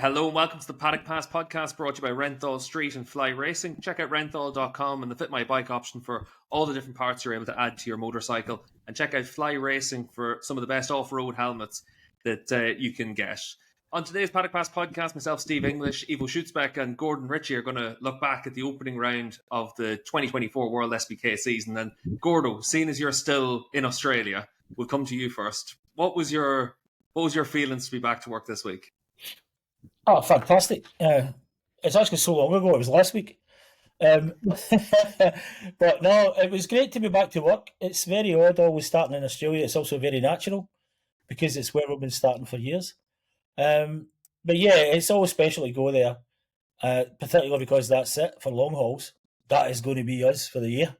Hello and welcome to the Paddock Pass podcast brought to you by Renthal Street and Fly Racing. Check out renthal.com and the Fit My Bike option for all the different parts you're able to add to your motorcycle. And check out Fly Racing for some of the best off-road helmets that you can get. On today's Paddock Pass podcast, myself, Steve English, Ivo Schutzbeck and Gordon Ritchie are going to look back at the opening round of the 2024 WorldSBK season. And Gordo, seeing as you're still in Australia, we'll come to you first. What was your feelings to be back to work this week? Oh, fantastic. It's actually so long ago. It was last week. But no, it was great to be back to work. It's very odd always starting in Australia. It's also very natural because it's where we've been starting for years. But yeah, it's always special to go there, particularly because that's it for long hauls. That is going to be us for the year.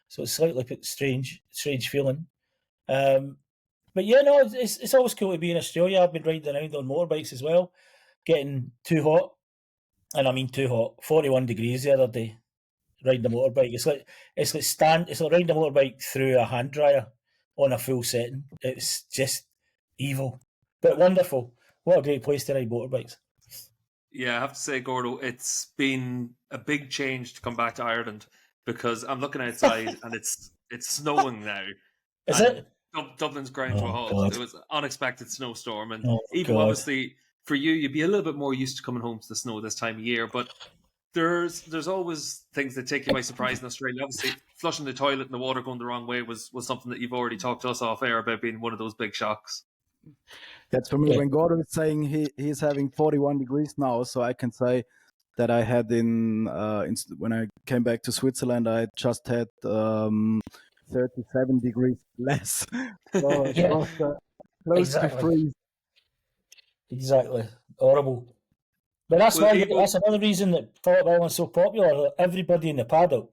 So it's slightly strange feeling. But yeah, no, it's always cool to be in Australia. I've been riding around on motorbikes as well. Getting too hot, and I mean too hot. 41 degrees the other day, riding a motorbike. It's like riding a motorbike through a hand dryer on a full setting. It's just evil, but wonderful. What a great place to ride motorbikes. Yeah, I have to say, Gordo, it's been a big change to come back to Ireland because I'm looking outside and it's snowing now. Is it? Dublin's ground to a halt. God. It was an unexpected snowstorm, and God. obviously for you, you'd be a little bit more used to coming home to the snow this time of year, but there's always things that take you by surprise in Australia. Obviously, flushing the toilet and the water going the wrong way was something that you've already talked to us off air about being one of those big shocks. That's for me. Yeah. When Gordo is saying he's having 41 degrees now, so I can say that I had when I came back to Switzerland, I just had 37 degrees less. So it was close to freeze. Exactly. Horrible. But that's that's another reason that Phillip Island's so popular. Everybody in the paddock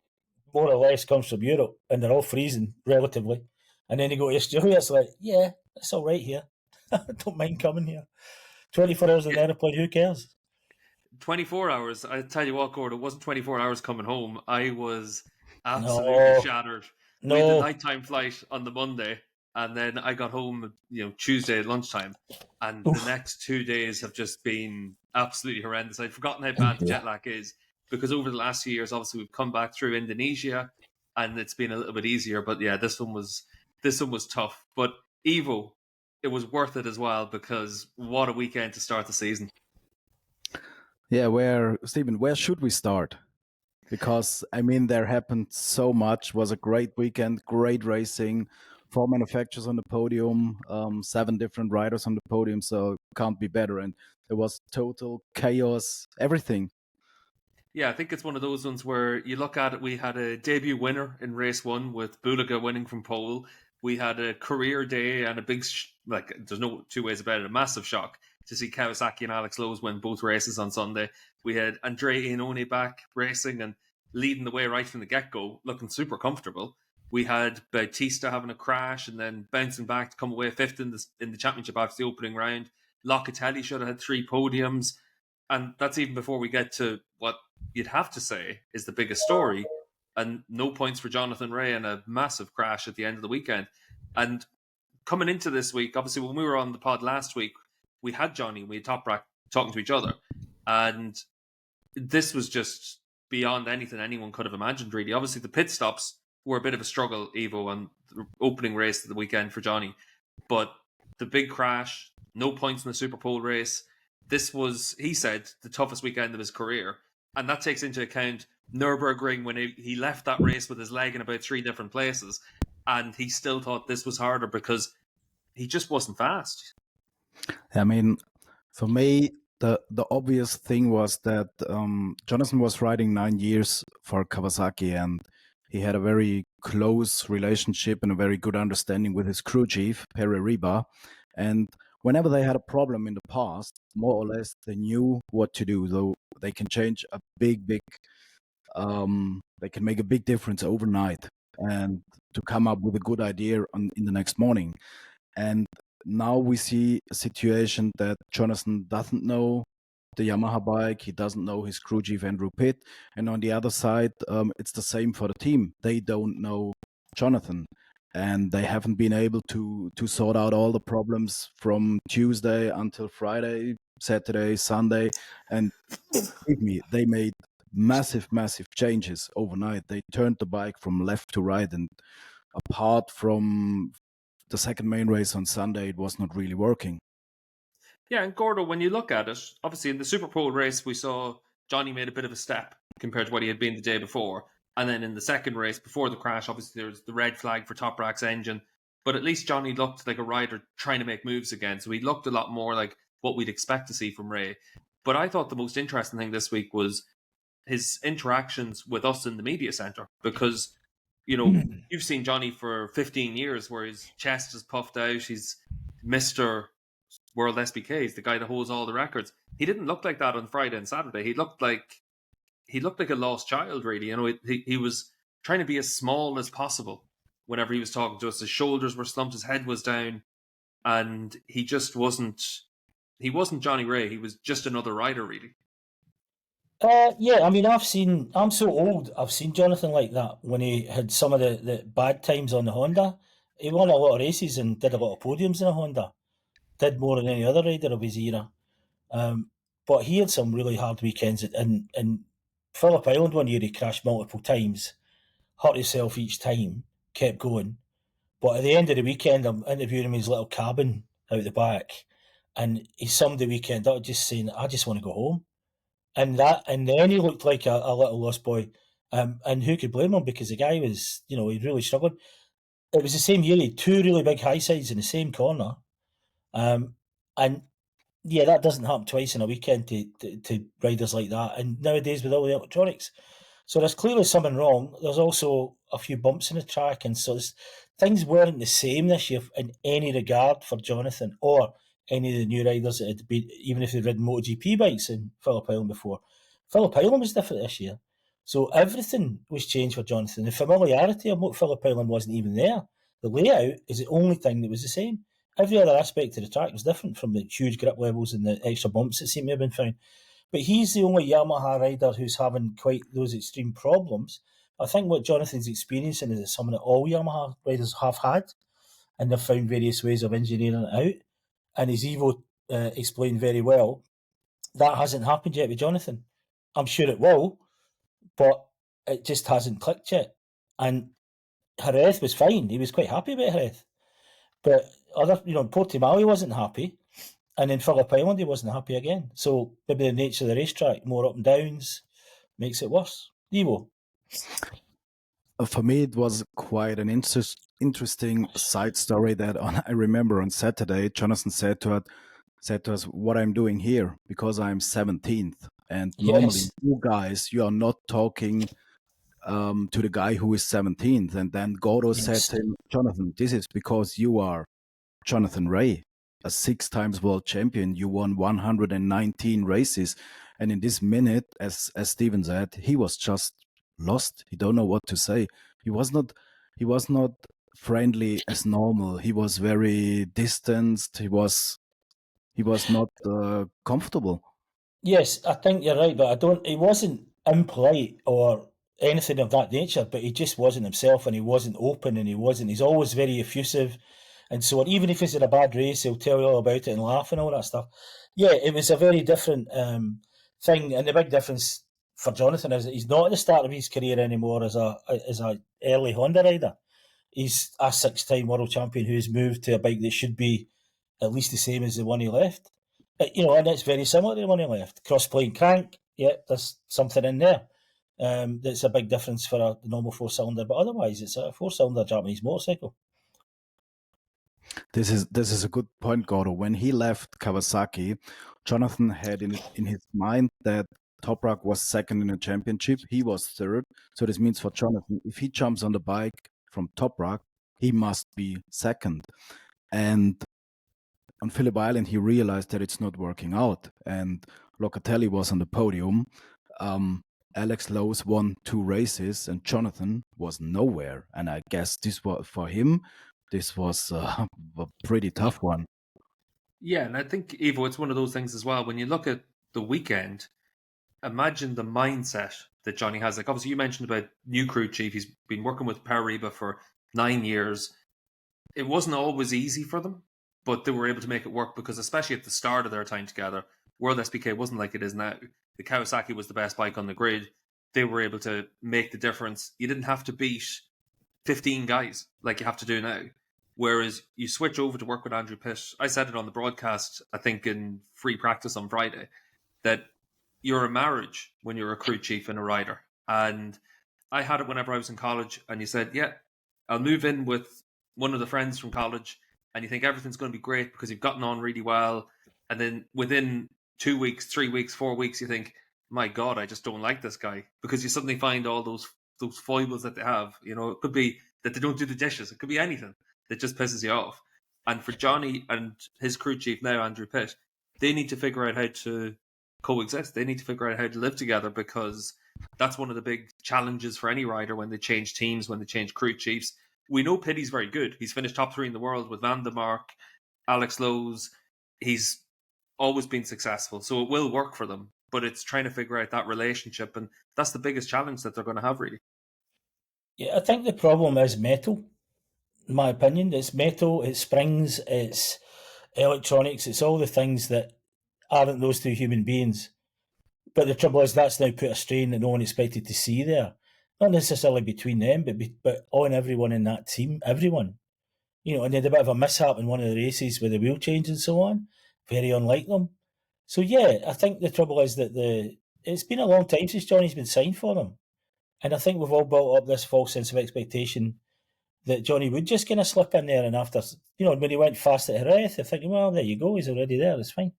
more or less comes from Europe and they're all freezing relatively. And then you go to Australia, it's like, yeah, it's all right here. I don't mind coming here. 24 hours in the airplane, who cares? 24 hours. I tell you what, Gordon, it wasn't 24 hours coming home. I was absolutely shattered. We had the nighttime flight on the Monday. And then I got home, Tuesday at lunchtime, and the next 2 days have just been absolutely horrendous. I'd forgotten how bad the jet lag is because over the last few years, obviously we've come back through Indonesia, and it's been a little bit easier. But yeah, this one was tough. But Ivo, it was worth it as well because what a weekend to start the season. Yeah, Stephen, where should we start? Because I mean, there happened so much. It was a great weekend, great racing. 4 manufacturers on the podium, 7 different riders on the podium, so can't be better. And there was total chaos, everything. Yeah, I think it's one of those ones where you look at it, we had a debut winner in race 1 with Bulega winning from pole. We had a career day and a big, there's no two ways about it, a massive shock to see Kawasaki and Alex Lowes win both races on Sunday. We had Iannone back racing and leading the way right from the get-go, looking super comfortable. We had Bautista having a crash and then bouncing back to come away 5th in the championship after the opening round. Locatelli should have had 3 podiums. And that's even before we get to what you'd have to say is the biggest story. And no points for Jonathan Rea and a massive crash at the end of the weekend. And coming into this week, obviously when we were on the pod last week, we had Johnny, we had Toprak talking to each other. And this was just beyond anything anyone could have imagined, really. Obviously the pit stops were a bit of a struggle, Ivo, on the opening race of the weekend for Johnny. But the big crash, no points in the Super Pole race. This was, he said, the toughest weekend of his career. And that takes into account Nürburgring when he left that race with his leg in about 3 different places. And he still thought this was harder because he just wasn't fast. I mean, for me, the obvious thing was that Jonathan was riding 9 years for Kawasaki, and he had a very close relationship and a very good understanding with his crew chief, Pere Riba. And whenever they had a problem in the past, more or less, they knew what to do. So they can change a they can make a big difference overnight and to come up with a good idea in the next morning. And now we see a situation that Jonathan doesn't know the Yamaha bike, he doesn't know his crew chief Andrew Pitt, and on the other side, it's the same for the team. They don't know Jonathan, and they haven't been able to sort out all the problems from Tuesday until Friday Saturday, Sunday, and believe me, they made massive changes overnight. They turned the bike from left to right, and apart from the second main race on Sunday, it was not really working. Yeah, and Gordo, when you look at it, obviously in the Super Pole race, we saw Johnny made a bit of a step compared to what he had been the day before. And then in the second race, before the crash, obviously there was the red flag for Toprak's engine. But at least Johnny looked like a rider trying to make moves again. So he looked a lot more like what we'd expect to see from Ray. But I thought the most interesting thing this week was his interactions with us in the media center. Because, you know, you've seen Johnny for 15 years where his chest is puffed out. He's Mr. WorldSBK. He's the guy that holds all the records. He didn't look like that on Friday and Saturday. He looked like a lost child, really. You know, he was trying to be as small as possible whenever he was talking to us. His shoulders were slumped, his head was down, and he just wasn't. He wasn't Johnny Ray. He was just another rider, really. Yeah, I mean, I'm so old, I've seen Jonathan like that when he had some of the bad times on the Honda. He won a lot of races and did a lot of podiums in a Honda. Did more than any other rider of his era. But he had some really hard weekends. In Phillip Island one year, he crashed multiple times, hurt himself each time, kept going. But at the end of the weekend, I'm interviewing him in his little cabin out the back, and he summed the weekend up just saying, "I just want to go home." And then he looked like a little lost boy. And who could blame him? Because the guy was, he really struggled. It was the same year, he had two really big high sides in the same corner. And yeah, that doesn't happen twice in a weekend to riders like that. And nowadays with all the electronics. So there's clearly something wrong. There's also a few bumps in the track. And so things weren't the same this year in any regard for Jonathan or any of the new riders that had been, even if they'd ridden MotoGP bikes in Phillip Island before. Phillip Island was different this year. So everything was changed for Jonathan. The familiarity of Phillip Island wasn't even there. The layout is the only thing that was the same. Every other aspect of the track was different, from the huge grip levels and the extra bumps that seem to have been found. But he's the only Yamaha rider who's having quite those extreme problems. I think what Jonathan's experiencing is something that all Yamaha riders have had, and they've found various ways of engineering it out. And as Ivo explained very well, that hasn't happened yet with Jonathan. I'm sure it will, but it just hasn't clicked yet. And Jerez was fine. He was quite happy about Jerez. But Portimao he wasn't happy. And in Phillip Island he wasn't happy again. So maybe the nature of the racetrack, more up and downs, makes it worse. Ivo? For me, it was quite an interesting side story that I remember on Saturday, Jonathan said to us, "What I'm doing here, because I'm 17th. And normally, Yes. you guys, you are not talking to the guy who is 17th." And then Gordo said to him, "Jonathan, this is because you are Jonathan Ray, a 6 times world champion. You won 119 races. And in this minute, as Steven said, he was just lost. He don't know what to say. He was not friendly as normal. He was very distanced. He was not comfortable." Yes, I think you're right, but he wasn't impolite or anything of that nature, but he just wasn't himself, and he wasn't open, and he's always very effusive. And so even if he's in a bad race, he'll tell you all about it and laugh and all that stuff. Yeah, it was a very different thing. And the big difference for Jonathan is that he's not at the start of his career anymore as a early Honda rider. He's a 6-time world champion who's moved to a bike that should be at least the same as the one he left. And it's very similar to the one he left. Cross-plane crank, yeah, there's something in there. That's a big difference for a normal 4-cylinder, but otherwise it's a 4-cylinder Japanese motorcycle. This is a good point, Gordo. When he left Kawasaki, Jonathan had in his mind that Toprak was second in the championship. He was third. So this means for Jonathan, if he jumps on the bike from Toprak, he must be second. And on Phillip Island, he realized that it's not working out. And Locatelli was on the podium. Alex Lowe's won 2 races, and Jonathan was nowhere. And I guess this was for him. This was a pretty tough one. Yeah, and I think, Ivo, it's one of those things as well. When you look at the weekend, imagine the mindset that Johnny has. Like, obviously, you mentioned about new crew chief. He's been working with Paribas for 9 years. It wasn't always easy for them, but they were able to make it work because, especially at the start of their time together, World SBK wasn't like it is now. The Kawasaki was the best bike on the grid. They were able to make the difference. You didn't have to beat 15 guys like you have to do now. Whereas you switch over to work with Andrew Pitt. I said it on the broadcast, I think in free practice on Friday, that you're a marriage when you're a crew chief and a rider. And I had it whenever I was in college, and you said, yeah, I'll move in with one of the friends from college, and you think everything's going to be great because you've gotten on really well. And then within 2 weeks, 3 weeks, 4 weeks, you think, my God, I just don't like this guy, because you suddenly find all those foibles that they have. You know, it could be that they don't do the dishes. It could be anything that just pisses you off. And for Johnny and his crew chief now, Andrew Pitt, they need to figure out how to coexist. They need to figure out how to live together, because that's one of the big challenges for any rider when they change teams, when they change crew chiefs. We know Pitty's very good. He's finished top 3 in the world with Van der Mark, Alex Lowe's. He's always been successful, so it will work for them. But it's trying to figure out that relationship, and that's the biggest challenge that they're going to have, really. Yeah, I think the problem is metal, in my opinion. It's metal, it's springs, it's electronics, it's all the things that aren't those two human beings. But the trouble is that's now put a strain that no one expected to see there. Not necessarily between them, but on everyone in that team, everyone. You know, and they had a bit of a mishap in one of the races with the wheel change and so on. Very unlike them. So yeah, I think the trouble is that it's been a long time since Johnny's been signed for them. And I think we've all built up this false sense of expectation that Johnny would just kind of slip in there, and after, you know, when he went fast at Jerez, they're thinking, well, there you go, he's already there, it's fine.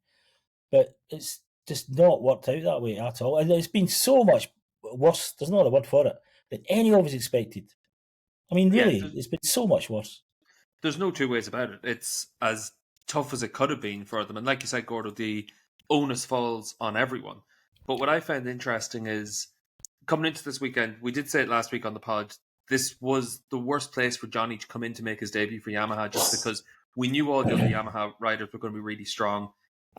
But it's just not worked out that way at all. And it's been so much worse, there's not a word for it, than any of us expected. I mean, really, it's been so much worse. There's no two ways about it. It's as tough as it could have been for them. And like you said, Gordo, the onus falls on everyone. But what I found interesting is, coming into this weekend, we did say it last week on the pod, this was the worst place for Johnny to come in to make his debut for Yamaha, just because we knew all the other Yamaha riders were going to be really strong.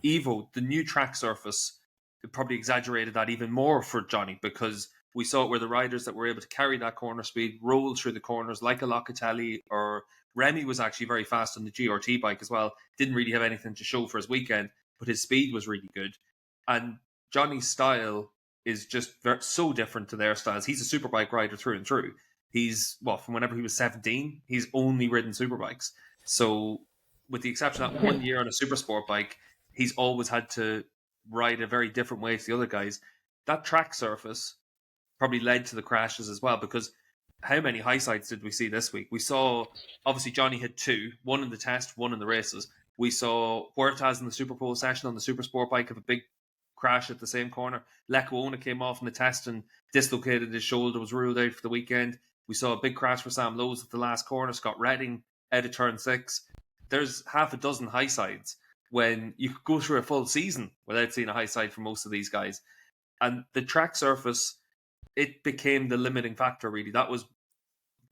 Ivo, the new track surface, it probably exaggerated that even more for Johnny, because we saw it where the riders that were able to carry that corner speed rolled through the corners, like a Locatelli, or Remy was actually very fast on the GRT bike as well. Didn't really have anything to show for his weekend, but his speed was really good. And Johnny's style is just so different to their styles. He's a superbike rider through and through. He's, from whenever he was 17, he's only ridden superbikes. So with the exception of that 1 year on a super sport bike, he's always had to ride a very different way to the other guys. That track surface probably led to the crashes as well, because how many high sides did we see this week? We saw, obviously, Johnny hit 2, one in the test, one in the races. We saw Huertas in the Super Pole session on the super sport bike have a big crash at the same corner. Lecuona came off in the test and dislocated his shoulder, was ruled out for the weekend. We saw a big crash for Sam Lowes at the last corner. Scott Redding out of turn 6. There's half a dozen high sides when you could go through a full season without seeing a high side for most of these guys. And the track surface, it became the limiting factor, really. That was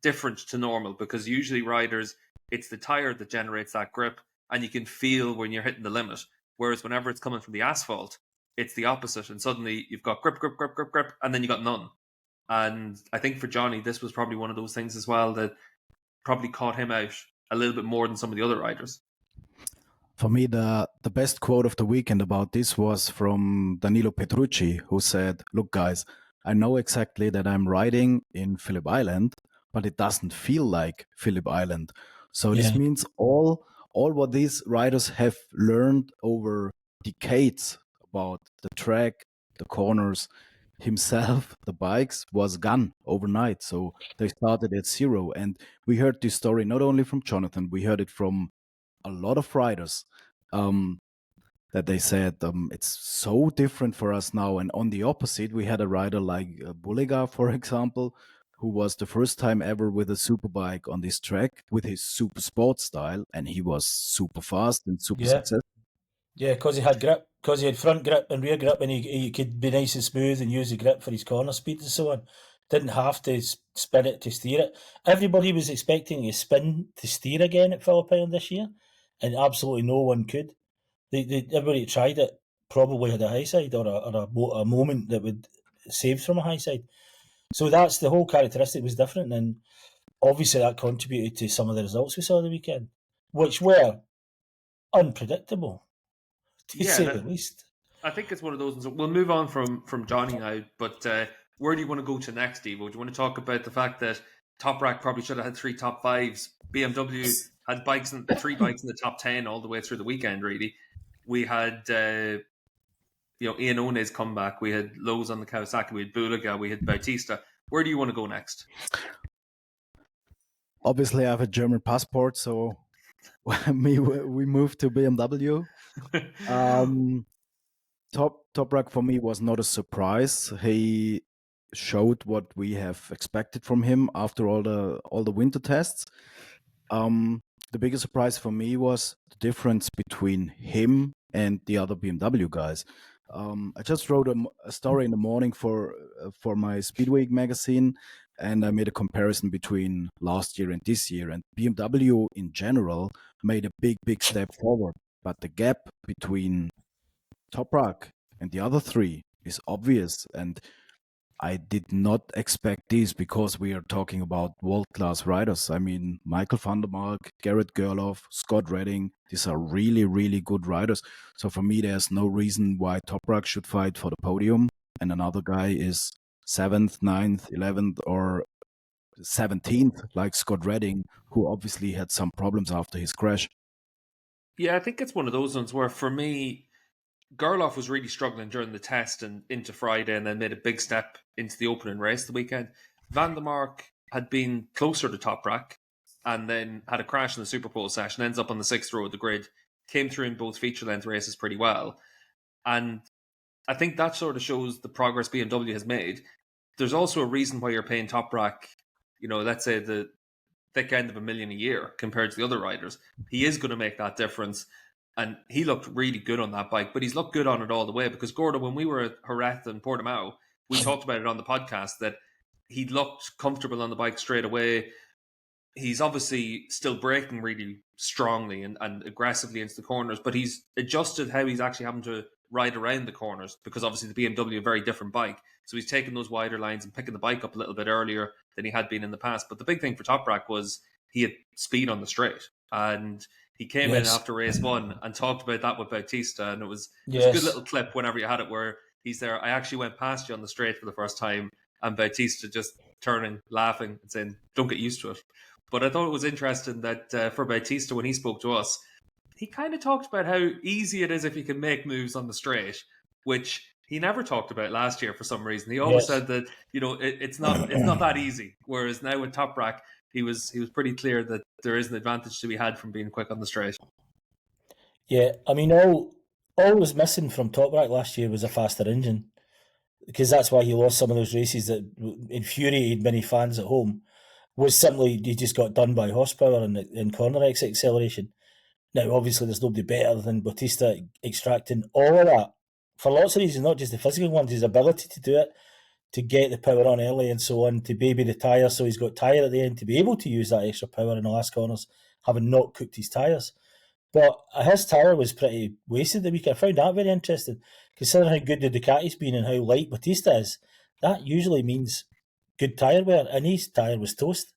different to normal, because usually riders, it's the tire that generates that grip, and you can feel when you're hitting the limit. Whereas whenever it's coming from the asphalt, it's the opposite, and suddenly you've got grip, and then you got none. And I think for Johnny, this was probably one of those things as well that probably caught him out a little bit more than some of the other riders. For me, the best quote of the weekend about this was from Danilo Petrucci, who said, "Look, guys, I know exactly that I'm riding in Phillip Island, but it doesn't feel like Phillip Island." So this means all what these riders have learned over decades about the track, the corners, himself, the bikes, was gone overnight. So they started at 0. And we heard this story not only from Jonathan, we heard it from a lot of riders, that they said it's so different for us now. And on the opposite, we had a rider like Bulega, for example, who was the first time ever with a superbike on this track with his super sport style, and he was super fast and super successful. Yeah, because he had grip, because he had front grip and rear grip, and he could be nice and smooth and use the grip for his corner speed and so on. Didn't have to spin it to steer it. Everybody was expecting a spin to steer again at Phillip Island this year, and absolutely no one could. Everybody tried it probably had a high side or a moment that would save from a high side. So that's the whole characteristic was different, and obviously that contributed to some of the results we saw the weekend, which were unpredictable, to say the least. I think it's one of those. We'll move on from Johnny now, but where do you want to go to next, Ivo? Do you want to talk about the fact that Toprak probably should have had 3 top 5s? BMW had 3 bikes in the top 10 all the way through the weekend, really. We had, Iannone's comeback. We had Lowe's on the Kawasaki. We had Bulega. We had Bautista. Where do you want to go next? Obviously, I have a German passport, so we moved to BMW. Toprak for me was not a surprise. He showed what we have expected from him after all the winter tests. The biggest surprise for me was the difference between him and the other BMW guys. I just wrote a story in the morning for my Speedweek magazine, and I made a comparison between last year and this year. And BMW in general made a big step forward, but the gap between Toprak and the other 3 is obvious, and I did not expect this because we are talking about world-class riders. I mean, Michael van der Mark, Garrett Gerloff, Scott Redding, these are really, really good riders. So for me, there's no reason why Toprak should fight for the podium and another guy is 7th, 9th, 11th, or 17th, like Scott Redding, who obviously had some problems after his crash. Yeah, I think it's one of those ones where, for me, Gerloff was really struggling during the test and into Friday, and then made a big step into the opening race the weekend. Van der Mark had been closer to Toprak and then had a crash in the Superpole session, ends up on the 6th row of the grid, came through in both feature length races pretty well. And I think that sort of shows the progress BMW has made. There's also a reason why you're paying Toprak, let's say the thick end of $1 million a year compared to the other riders. He is going to make that difference. And he looked really good on that bike, but he's looked good on it all the way. Because Gordo, when we were at Jerez and Portimao, we talked about it on the podcast that he looked comfortable on the bike straight away. He's obviously still braking really strongly and aggressively into the corners, but he's adjusted how he's actually having to ride around the corners because obviously the BMW, a very different bike. So he's taking those wider lines and picking the bike up a little bit earlier than he had been in the past. But the big thing for Toprak was he had speed on the straight. And he came in after race 1 and talked about that with Bautista, and it was a good little clip whenever you had it where he's there. I actually went past you on the straight for the first time, and Bautista just turning, laughing, and saying, "Don't get used to it." But I thought it was interesting that for Bautista, when he spoke to us, he kind of talked about how easy it is if you can make moves on the straight, which he never talked about last year for some reason. He always said that it's not that easy. Whereas now with Toprak, he was pretty clear that there is an advantage to be had from being quick on the straight. Yeah, I mean, all was missing from Toprak last year was a faster engine, because that's why he lost some of those races that infuriated many fans at home. Was simply he just got done by horsepower and corner exit acceleration. Now, obviously, there's nobody better than Bautista extracting all of that for lots of reasons, not just the physical ones. His ability to do it, to get the power on early and so on, to baby the tyre so he's got tyre at the end to be able to use that extra power in the last corners, having not cooked his tyres. But his tyre was pretty wasted the week. I found that very interesting, considering how good the Ducati's been and how light Bautista is. That usually means good tyre wear, and his tyre was toast.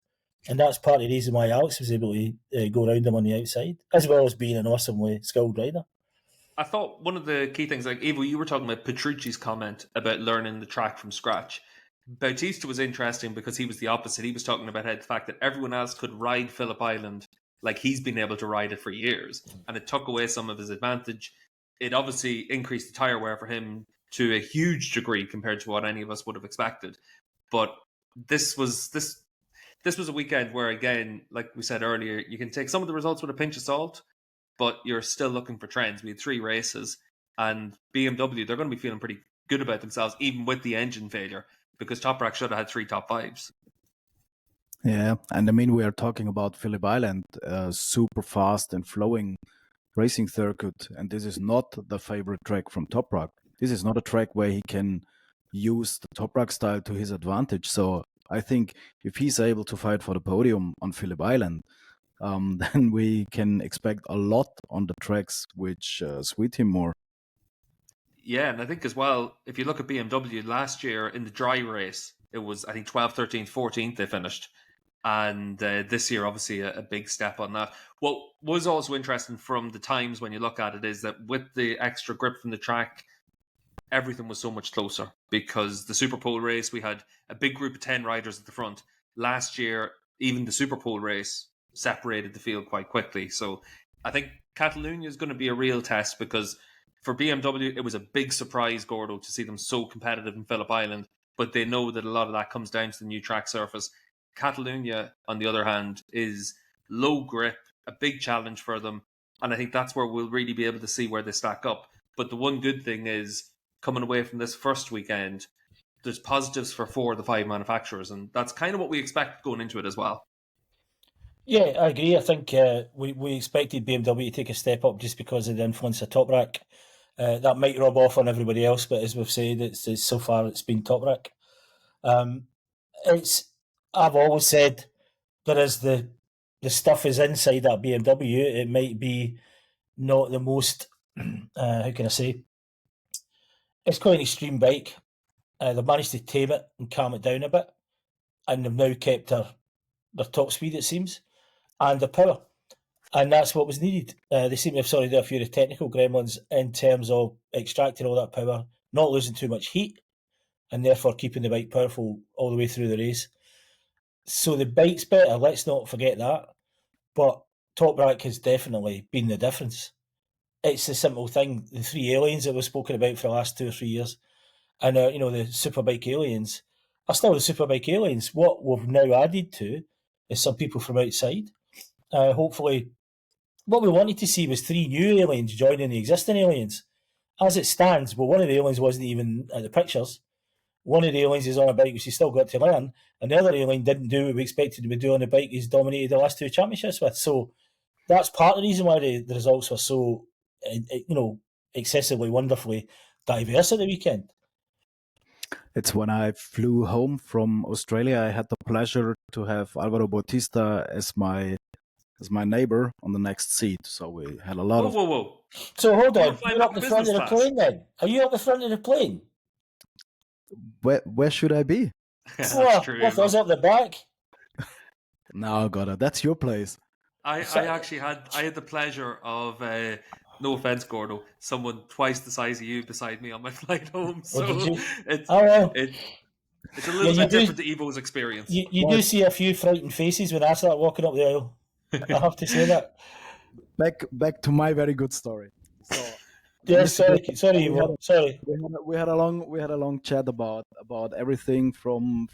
And that's part of the reason why Alex was able to go around him on the outside, as well as being an awesomely skilled rider. I thought one of the key things, like Ivo, you were talking about Petrucci's comment about learning the track from scratch. Bautista was interesting because he was the opposite. He was talking about how the fact that everyone else could ride Phillip Island like he's been able to ride it for years, and it took away some of his advantage. It obviously increased the tyre wear for him to a huge degree compared to what any of us would have expected. But this was a weekend where, again, like we said earlier, you can take some of the results with a pinch of salt, but you're still looking for trends. We had 3 races, and BMW, they're going to be feeling pretty good about themselves, even with the engine failure, because Toprak should have had 3 top 5s. Yeah, and I mean, we are talking about Phillip Island, super fast and flowing racing circuit, and this is not the favorite track from Toprak. This is not a track where he can use the Toprak style to his advantage. So I think if he's able to fight for the podium on Phillip Island, then we can expect a lot on the tracks which suit him more. Yeah, and I think as well, if you look at BMW last year in the dry race, it was, I think, 12th, 13th, 14th they finished. And this year, obviously, a big step on that. What was also interesting from the times when you look at it is that with the extra grip from the track, everything was so much closer because the Super Pole race, we had a big group of 10 riders at the front. Last year, even the Super Pole race separated the field quite quickly. So I think Catalonia is going to be a real test because for BMW, it was a big surprise, Gordo, to see them so competitive in Phillip Island, but they know that a lot of that comes down to the new track surface. Catalonia, on the other hand, is low grip, a big challenge for them, and I think that's where we'll really be able to see where they stack up. But the one good thing is, coming away from this first weekend, there's positives for 4 of the 5 manufacturers, and that's kind of what we expect going into it as well. Yeah, I agree. I think we expected BMW to take a step up just because of the influence of Toprak. That might rub off on everybody else, but as we've said, it's so far it's been Toprak. I've always said there is the stuff is inside that BMW. It might be not the most how can I say? It's quite an extreme bike. They've managed to tame it and calm it down a bit, and they've now kept their top speed, it seems, and the power. And that's what was needed. They seem to have sorted out a few of the technical gremlins in terms of extracting all that power, not losing too much heat, and therefore keeping the bike powerful all the way through the race. So the bike's better, let's not forget that. But Toprak has definitely been the difference. It's a simple thing. The 3 aliens that we've spoken about for the last 2 or 3 years, and the Superbike aliens are still the Superbike aliens. What we've now added to is some people from outside. Hopefully, what we wanted to see was 3 new aliens joining the existing aliens. As it stands, well, one of the aliens wasn't even at the pictures. One of the aliens is on a bike which he's still got to learn, and the other alien didn't do what we expected him to do on the bike he's dominated the last 2 championships with. So that's part of the reason why the results were so, excessively, wonderfully diverse at the weekend. It's when I flew home from Australia, I had the pleasure to have Alvaro Bautista as my neighbor on the next seat. So we had a lot of. Whoa. So hold on, flying you're up back the front of the business class. plane then? Are you up the front of the plane? Where should I be? That's true. With us up the back? No, Gordo, that's your place. I actually had the pleasure of, no offense, Gordo, someone twice the size of you beside me on my flight home. So it's well. it's a little bit different to Ivo's experience. You do see a few frightened faces when I start walking up the aisle. I have to say that. Back to my very good story. So yes, sorry, Ivo. Sorry. We had a long chat about everything from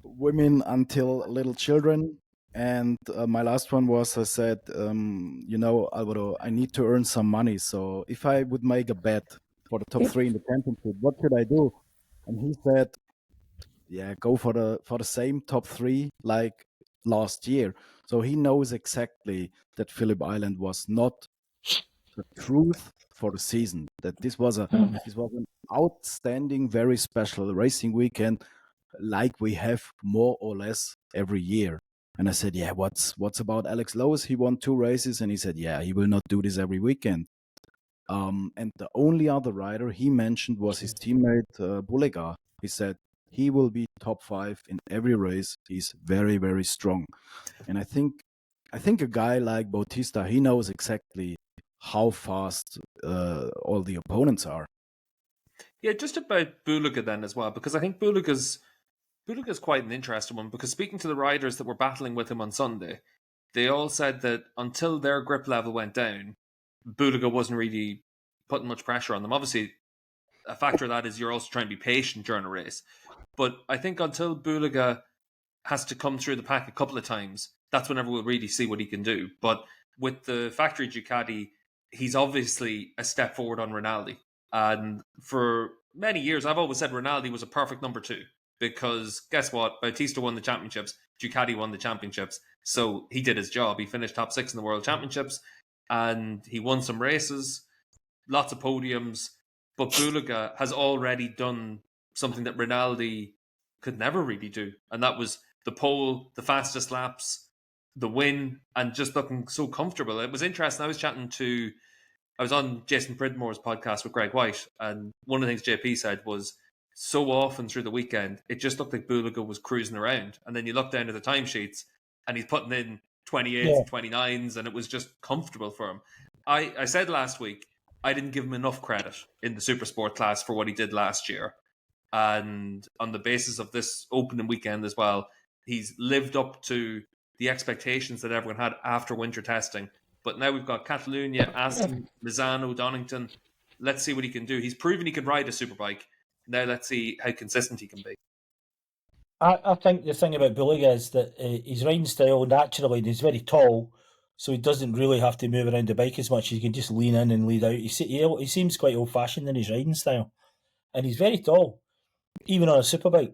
women until little children. And my last one was, I said, Alvaro, I need to earn some money. So if I would make a bet for the top 3 in the championship, what should I do? And he said, yeah, go for the same top 3 like last year. So he knows exactly that Phillip Island was not the truth for the season. That this was an outstanding, very special racing weekend, like we have more or less every year. And I said, yeah, what's about Alex Lowe's? He won 2 races, and he said, yeah, he will not do this every weekend. And the only other rider he mentioned was his teammate Bulega. He said he will be top 5 in every race. He's very, very strong. And I think a guy like Bautista, he knows exactly how fast all the opponents are. Yeah, just about Bulega then as well, because I think Bulega's quite an interesting one, because speaking to the riders that were battling with him on Sunday, they all said that until their grip level went down, Bulega wasn't really putting much pressure on them. Obviously, a factor of that is you're also trying to be patient during a race. But I think until Bulega has to come through the pack a couple of times, that's whenever we'll really see what he can do. But with the factory Ducati, he's obviously a step forward on Rinaldi. And for many years, I've always said Rinaldi was a perfect number 2. Because guess what? Bautista won the championships. Ducati won the championships. So he did his job. He finished top 6 in the World Championships. And he won some races. Lots of podiums. But Bulega has already done something that Rinaldi could never really do. And that was the pole, the fastest laps, the win, and just looking so comfortable. It was interesting. I was on Jason Pridmore's podcast with Greg White. And one of the things JP said was, so often through the weekend, it just looked like Bulega was cruising around. And then you look down at the timesheets and he's putting in 28s and 29s, and it was just comfortable for him. I said last week, I didn't give him enough credit in the Super Sport class for what he did last year. And on the basis of this opening weekend as well, he's lived up to the expectations that everyone had after winter testing. But now we've got Catalonia, Aston, Misano, Donington. Let's see what he can do. He's proven he can ride a superbike. Now let's see how consistent he can be. I think the thing about Bulega is that his riding style naturally, and he's very tall, so he doesn't really have to move around the bike as much. He can just lean in and lead out. He seems quite old-fashioned in his riding style, and he's very tall, even on a superbike.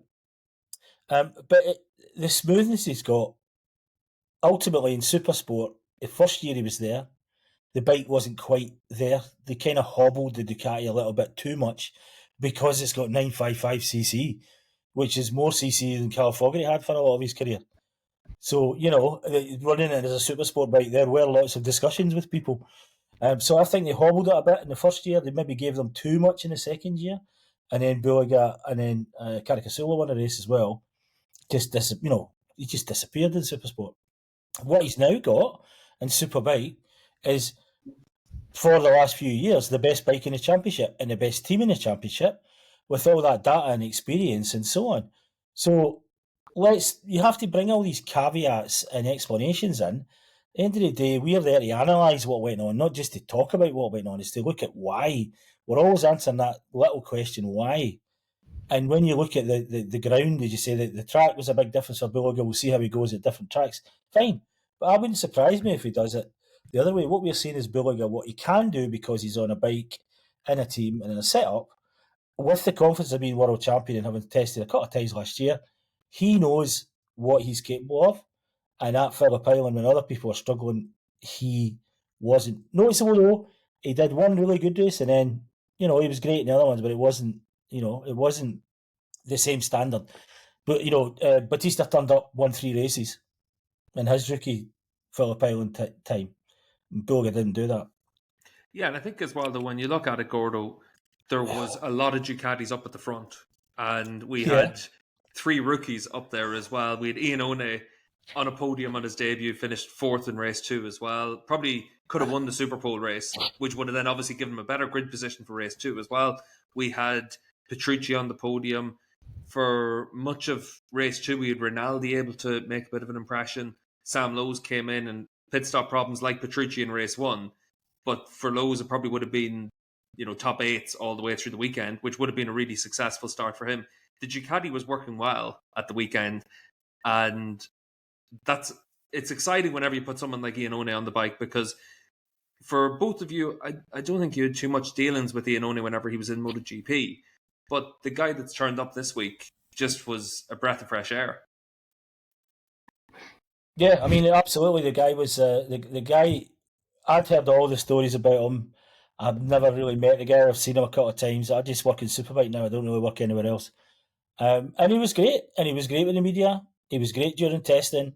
But the smoothness he's got, ultimately in Supersport, the first year he was there, the bike wasn't quite there. They kind of hobbled the Ducati a little bit too much because it's got 955cc, which is more cc than Cal Fogarty had for a lot of his career. So, running it as a Supersport bike, there were lots of discussions with people. So I think they hobbled it a bit in the first year. They maybe gave them too much in the second year. And then Bulega and then Caricasulo won a race as well. He just disappeared in Supersport. What he's now got in Superbike is, for the last few years, the best bike in the championship and the best team in the championship, with all that data and experience and so on. So you have to bring all these caveats and explanations in. At the end of the day, we're there to analyse what went on, not just to talk about what went on, it's to look at why. We're always answering that little question, why? And when you look at the ground, as you say, that the track was a big difference for Bulega, we'll see how he goes at different tracks. Fine. But I wouldn't surprise me if he does it the other way. What we're seeing is Bulega, what he can do because he's on a bike, in a team, and in a setup, with the confidence of being world champion and having tested a couple of times last year, he knows what he's capable of. And at Phillip Island, when other people were struggling, he wasn't noticeable though. He did one really good race, and then he was great in the other ones, but it wasn't the same standard. But Bautista turned up, won 3 races in his rookie Phillip Island time. Bulega didn't do that. Yeah, and I think as well, though, when you look at it, Gordo, there was a lot of Ducatis up at the front, and we had 3 rookies up there as well. We had Iannone on a podium on his debut, finished 4th in race 2 as well. Probably could have won the Super Pole race, which would have then obviously given him a better grid position for race 2 as well. We had Petrucci on the podium. For much of race 2, we had Rinaldi able to make a bit of an impression. Sam Lowes came in and pit stop problems like Petrucci in race 1. But for Lowes, it probably would have been top 8s all the way through the weekend, which would have been a really successful start for him. The Ducati was working well at the weekend, and it's exciting whenever you put someone like Iannone on the bike, because for both of you, I don't think you had too much dealings with Iannone whenever he was in MotoGP, but the guy that's turned up this week just was a breath of fresh air. Yeah, I mean, absolutely. The guy was the guy. I'd heard all the stories about him. I've never really met the guy. I've seen him a couple of times. I just work in Superbike now. I don't really work anywhere else. And he was great. And he was great with the media. He was great during testing.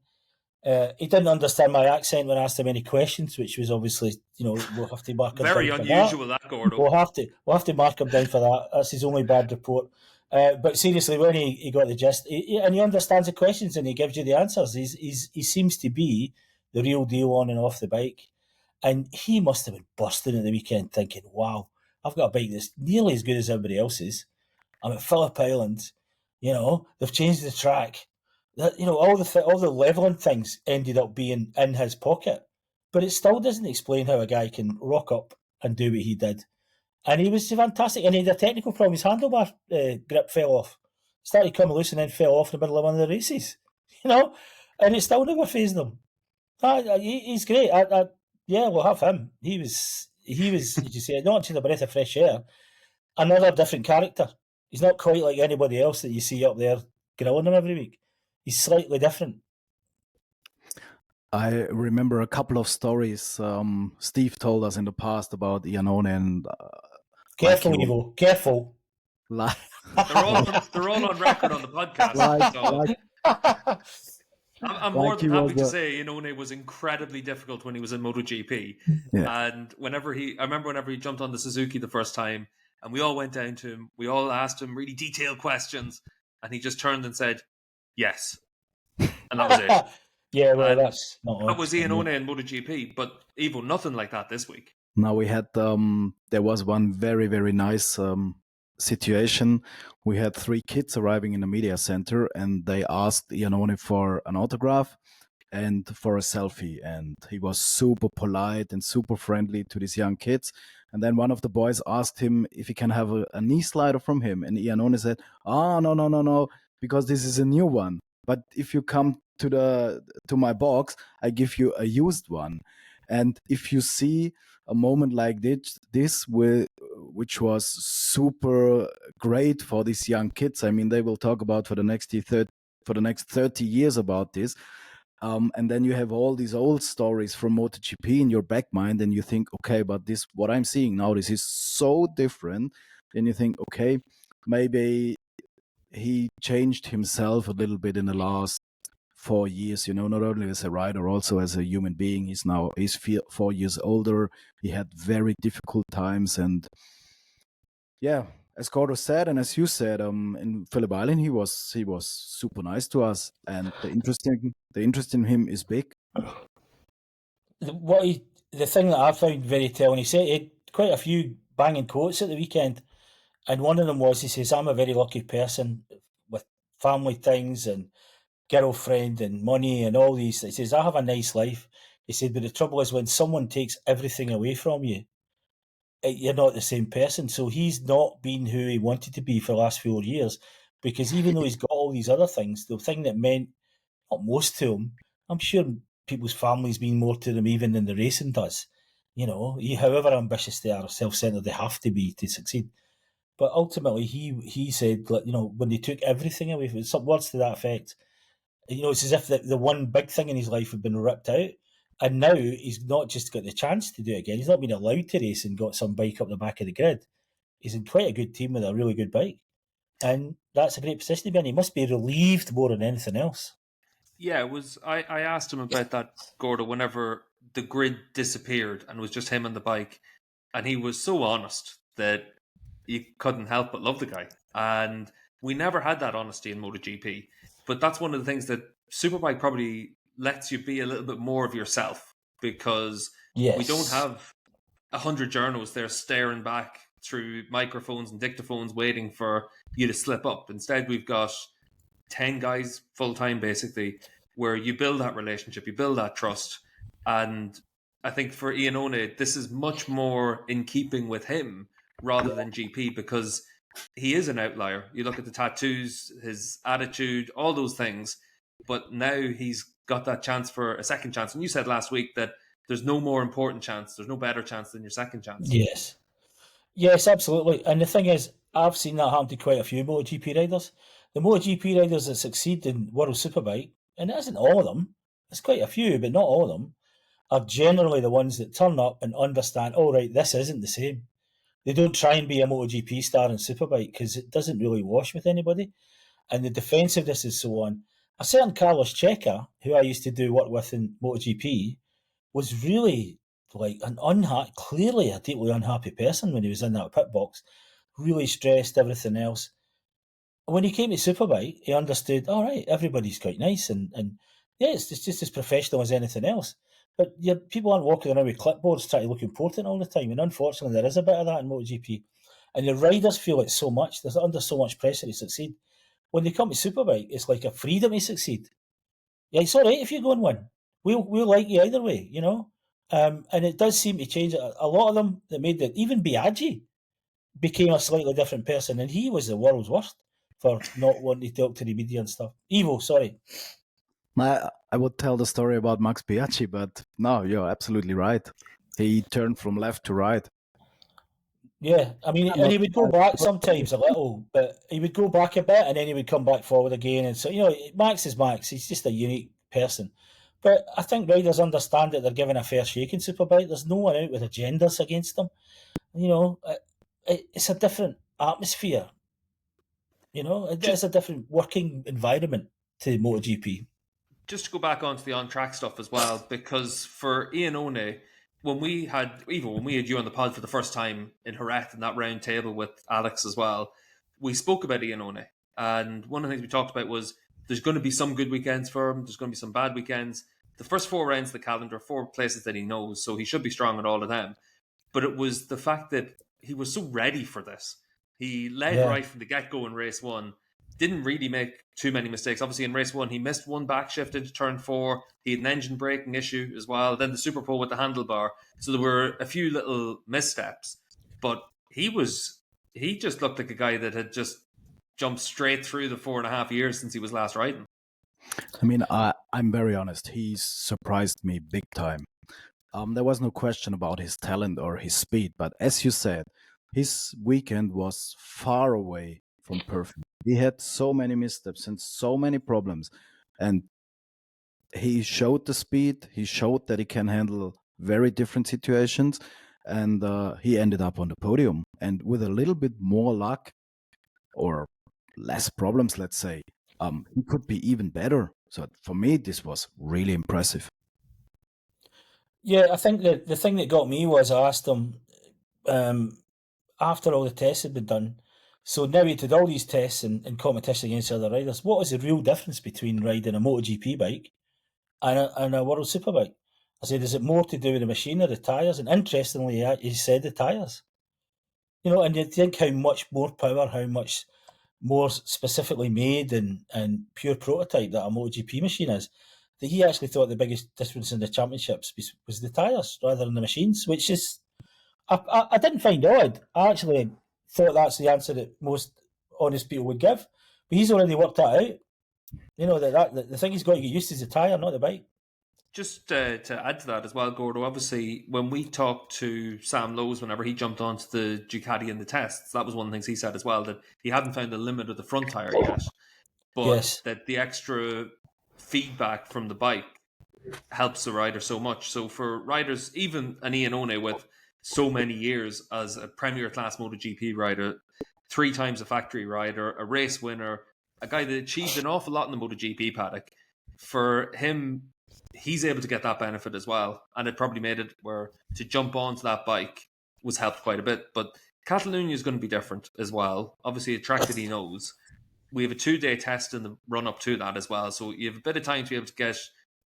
He didn't understand my accent when I asked him any questions, which was obviously, we'll have to mark him very down unusual. For that. Gordo. We'll have to mark him down for that. That's his only bad report. But seriously, when he got the gist, and he understands the questions and he gives you the answers. He seems to be the real deal on and off the bike. And he must have been bursting at the weekend thinking, wow, I've got a bike that's nearly as good as everybody else's. I'm at Phillip Island. They've changed the track. That all the leveling things ended up being in his pocket. But it still doesn't explain how a guy can rock up and do what he did. And he was fantastic. And he had a technical problem. His handlebar grip fell off. Started coming loose and then fell off in the middle of one of the races. And it still never fazed him. He's great. Yeah, we'll have him. He was, as you say, not just a breath of fresh air. Another different character. He's not quite like anybody else that you see up there grilling him every week. He's slightly different. I remember a couple of stories Steve told us in the past about Iannone and... Careful, Ivo. Careful. They're all on record on the podcast. I'm more than happy to say Iannone was incredibly difficult when he was in MotoGP. Yeah. And I remember whenever he jumped on the Suzuki the first time, and we all went down to him, we all asked him really detailed questions, and he just turned and said, yes. And that was it. Yeah, well, that's not... That was Iannone in MotoGP, but Ivo, nothing like that this week. Now we had there was one very, very nice situation. We had 3 kids arriving in the media center, and they asked Iannone for an autograph and for a selfie. And he was super polite and super friendly to these young kids. And then one of the boys asked him if he can have a knee slider from him. And Iannone said, "Oh, no, no, no, no, because this is a new one. But if you come to my box, I give you a used one." And if you see a moment like this which was super great for these young kids, I mean, they will talk about for the next 30 years about this. And then you have all these old stories from MotoGP in your back mind, and you think, okay, but this, what I'm seeing now, this is so different. Then you think, okay, maybe he changed himself a little bit in the last 4 years, not only as a rider, also as a human being. He's 4 years older. He had very difficult times, and yeah, as Gordo said, and as you said, in Phillip Island, he was super nice to us, and the interest in him is big. The thing that I found very telling, he said he had quite a few banging quotes at the weekend, and one of them was, he says, "I'm a very lucky person with family things and girlfriend and money and all these." He says, "I have a nice life." He said, "But the trouble is when someone takes everything away from you, you're not the same person." So he's not been who he wanted to be for the last 4 years, because even though he's got all these other things, the thing that meant not most to him, I'm sure people's families mean more to them even than the racing does. However ambitious they are, self-centered they have to be to succeed. But ultimately, he said, when they took everything away, some words to that effect. It's as if the one big thing in his life had been ripped out, and now he's not just got the chance to do it again. He's not been allowed to race and got some bike up the back of the grid. He's in quite a good team with a really good bike, and that's a great position to be in. He must be relieved more than anything else. Yeah, I asked him about that, Gordo, whenever the grid disappeared and it was just him on the bike, and he was so honest that you couldn't help but love the guy. And we never had that honesty in MotoGP. But that's one of the things that Superbike probably lets you be a little bit more of yourself, because we don't have 100 journos there staring back through microphones and dictaphones waiting for you to slip up. Instead, we've got 10 guys full time, basically, where you build that relationship, you build that trust. And I think for Iannone, this is much more in keeping with him rather than GP, because he is an outlier. You look at the tattoos, his attitude, all those things. But now he's got that chance for a second chance. And you said last week that there's no more important chance, there's no better chance than your second chance. Yes, absolutely. And the thing is, I've seen that happen to quite a few MotoGP riders. The MotoGP riders that succeed in World Superbike, and it isn't all of them, it's quite a few, but not all of them, are generally the ones that turn up and understand, oh, right, this isn't the same. They don't try and be a MotoGP star in Superbike because it doesn't really wash with anybody. And the defensiveness is so on. A certain Carlos Checa, who I used to do work with in MotoGP, was really like clearly a deeply unhappy person when he was in that pit box, really stressed, everything else. When he came to Superbike, he understood, all right, everybody's quite nice, and yeah, it's just as professional as anything else. But people aren't walking around with clipboards trying to look important all the time, and unfortunately there is a bit of that in MotoGP. And the riders feel it so much, they're under so much pressure to succeed. When they come to Superbike, it's like a freedom to succeed. Yeah, it's all right if you go and win. We'll like you either way, and it does seem to change. A lot of them that made it, even Biaggi became a slightly different person, and he was the world's worst for not wanting to talk to the media and stuff. Ivo, sorry. I would tell the story about Max Biaggi, but no, you're absolutely right. He turned from left to right. Yeah, I mean, and he would go back sometimes a little, but he would go back a bit and then he would come back forward again. And so, Max is Max. He's just a unique person. But I think riders understand that they're given a fair shake in Superbike. There's no one out with agendas against them. It's a different atmosphere. It's a different working environment to MotoGP. Just to go back onto the on-track stuff as well, because for Iannone, when we had you on the pod for the first time in Jerez in that round table with Alex as well, we spoke about Iannone. And one of the things we talked about was there's going to be some good weekends for him, there's going to be some bad weekends. The first 4 rounds of the calendar, 4 places that he knows, so he should be strong at all of them. but it was the fact that he was so ready for this. He led right from the get-go in race 1, didn't really make too many mistakes. Obviously, in race 1, he missed one backshift into turn 4. He had an engine braking issue as well. Then the Super Pole with the handlebar. So there were a few little missteps. But he just looked like a guy that had just jumped straight through the 4.5 years since he was last riding. I mean, I'm very honest. He's surprised me big time. There was no question about his talent or his speed, but as you said, his weekend was far away from perfect. He had so many missteps and so many problems, and he showed the speed. He showed that he can handle very different situations, and he ended up on the podium. And with a little bit more luck or less problems, let's say, he could be even better. So for me, this was really impressive. Yeah, I think that the thing that got me was I asked him after all the tests had been done. So now he did all these tests and competition against other riders. What was the real difference between riding a MotoGP bike and a World Superbike? I said, is it more to do with the machine or the tyres? And interestingly, he said the tyres. You know, and you think how much more power, how much more specifically made and pure prototype that a MotoGP machine is, that he actually thought the biggest difference in the championships was the tyres rather than the machines, which is, I didn't find odd. I actually thought that's the answer that most honest people would give. But he's already worked that out. You know, that the thing he's got to get used to is the tyre, not the bike. Just to add to that as well, Gordo, obviously, when we talked to Sam Lowes, whenever he jumped onto the Ducati in the tests, that was one of the things he said as well, that he hadn't found the limit of the front tyre yet, but that the extra feedback from the bike helps the rider so much. So for riders, even an Iannone with so many years as a premier class MotoGP rider, 3 times a factory rider, a race winner, a guy that achieved an awful lot in the MotoGP paddock, for him, he's able to get that benefit as well. And it probably made it where to jump onto that bike was helped quite a bit. But Catalonia is going to be different as well. Obviously, a track that he knows. We have a 2-day test in the run-up to that as well. So you have a bit of time to be able to get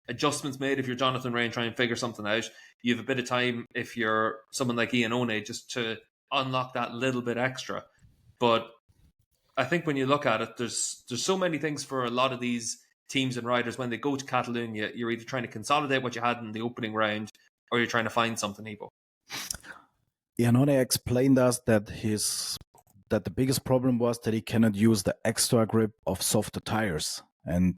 adjustments made if you're Jonathan Rea and try and figure something out. You have a bit of time if you're someone like Iannone just to unlock that little bit extra. But I think when you look at it, there's so many things for a lot of these teams and riders. When they go to Catalonia, you're either trying to consolidate what you had in the opening round or you're trying to find something, Ivo. Iannone explained us that the biggest problem was that he cannot use the extra grip of softer tires. And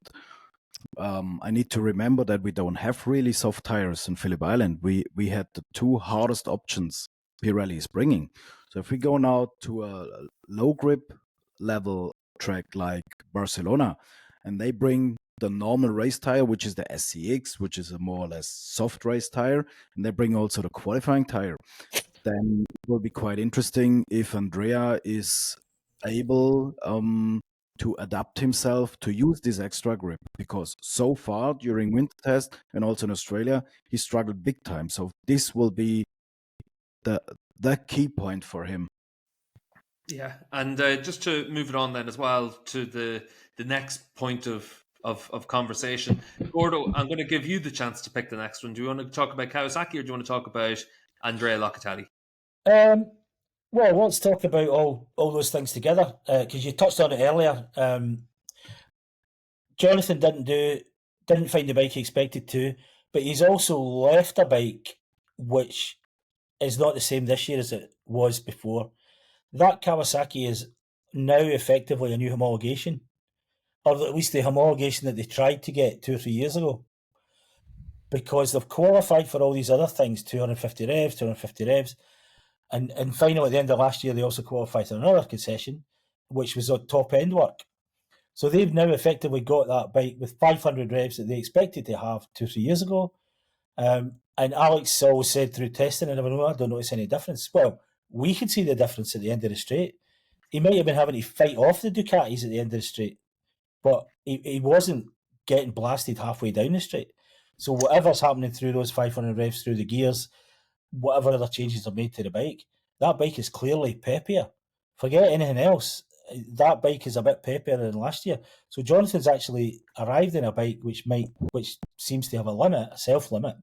I need to remember that we don't have really soft tires in Phillip Island. We had the 2 hardest options Pirelli is bringing. So if we go now to a low grip level track like Barcelona, and they bring the normal race tire, which is the SCX, which is a more or less soft race tire, and they bring also the qualifying tire, then it will be quite interesting if Andrea is able to adapt himself to use this extra grip, because so far during winter test and also in Australia, he struggled big time. So this will be the key point for him. Yeah, and just to move it on then as well to the next point of conversation, Gordo, I'm going to give you the chance to pick the next one. Do you want to talk about Kawasaki or do you want to talk about Andrea Locatelli? Well, let's talk about all those things together, because you touched on it earlier. Jonathan didn't find the bike he expected to, but he's also left a bike which is not the same this year as it was before. That Kawasaki is now effectively a new homologation, or at least the homologation that they tried to get 2 or 3 years ago, because they've qualified for all these other things, 250 revs, and finally at the end of last year they also qualified for another concession, which was on top end work. So they've now effectively got that bike with 500 revs that they expected to have 2 or 3 years ago. And Alex always said through testing, and I don't notice any difference. Well, we can see the difference at the end of the straight. He might have been having to fight off the Ducatis at the end of the straight, but he wasn't getting blasted halfway down the straight. So whatever's happening through those 500 revs through the gears, whatever other changes are made to the bike, that bike is clearly peppier. Forget anything else. That bike is a bit peppier than last year. So Jonathan's actually arrived in a bike which seems to have a limit, a self limit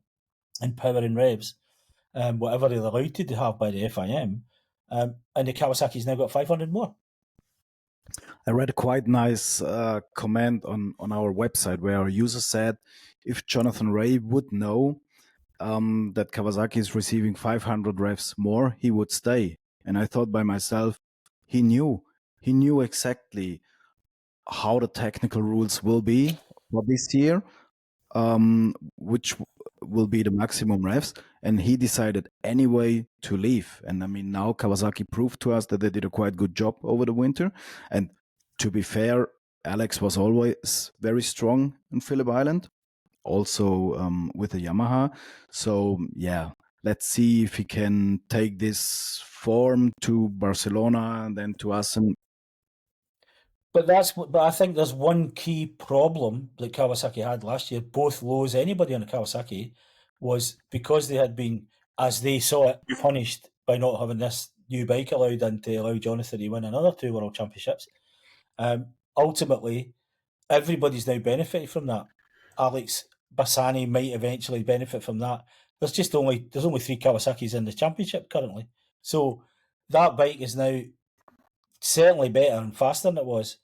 in power and revs, whatever they're allowed to have by the FIM. And the Kawasaki's now got 500 more. I read a quite nice comment on our website where a user said if Jonathan Rea would know that Kawasaki is receiving 500 revs more, he would stay. And I thought by myself, he knew exactly how the technical rules will be for this year, which will be the maximum revs, and he decided anyway to leave. And I mean, now Kawasaki proved to us that they did a quite good job over the winter. And to be fair, Alex was always very strong in Phillip Island, also with the Yamaha. So yeah, let's see if he can take this form to Barcelona and then to Assen. But I think there's one key problem that Kawasaki had last year, both lows, anybody on the Kawasaki, was because they had been, as they saw it, punished by not having this new bike allowed and to allow Jonathan to win another 2 World Championships. Ultimately, everybody's now benefited from that. Alex Bassani might eventually benefit from that. There's only 3 Kawasaki's in the championship currently. So that bike is now certainly better and faster than it was.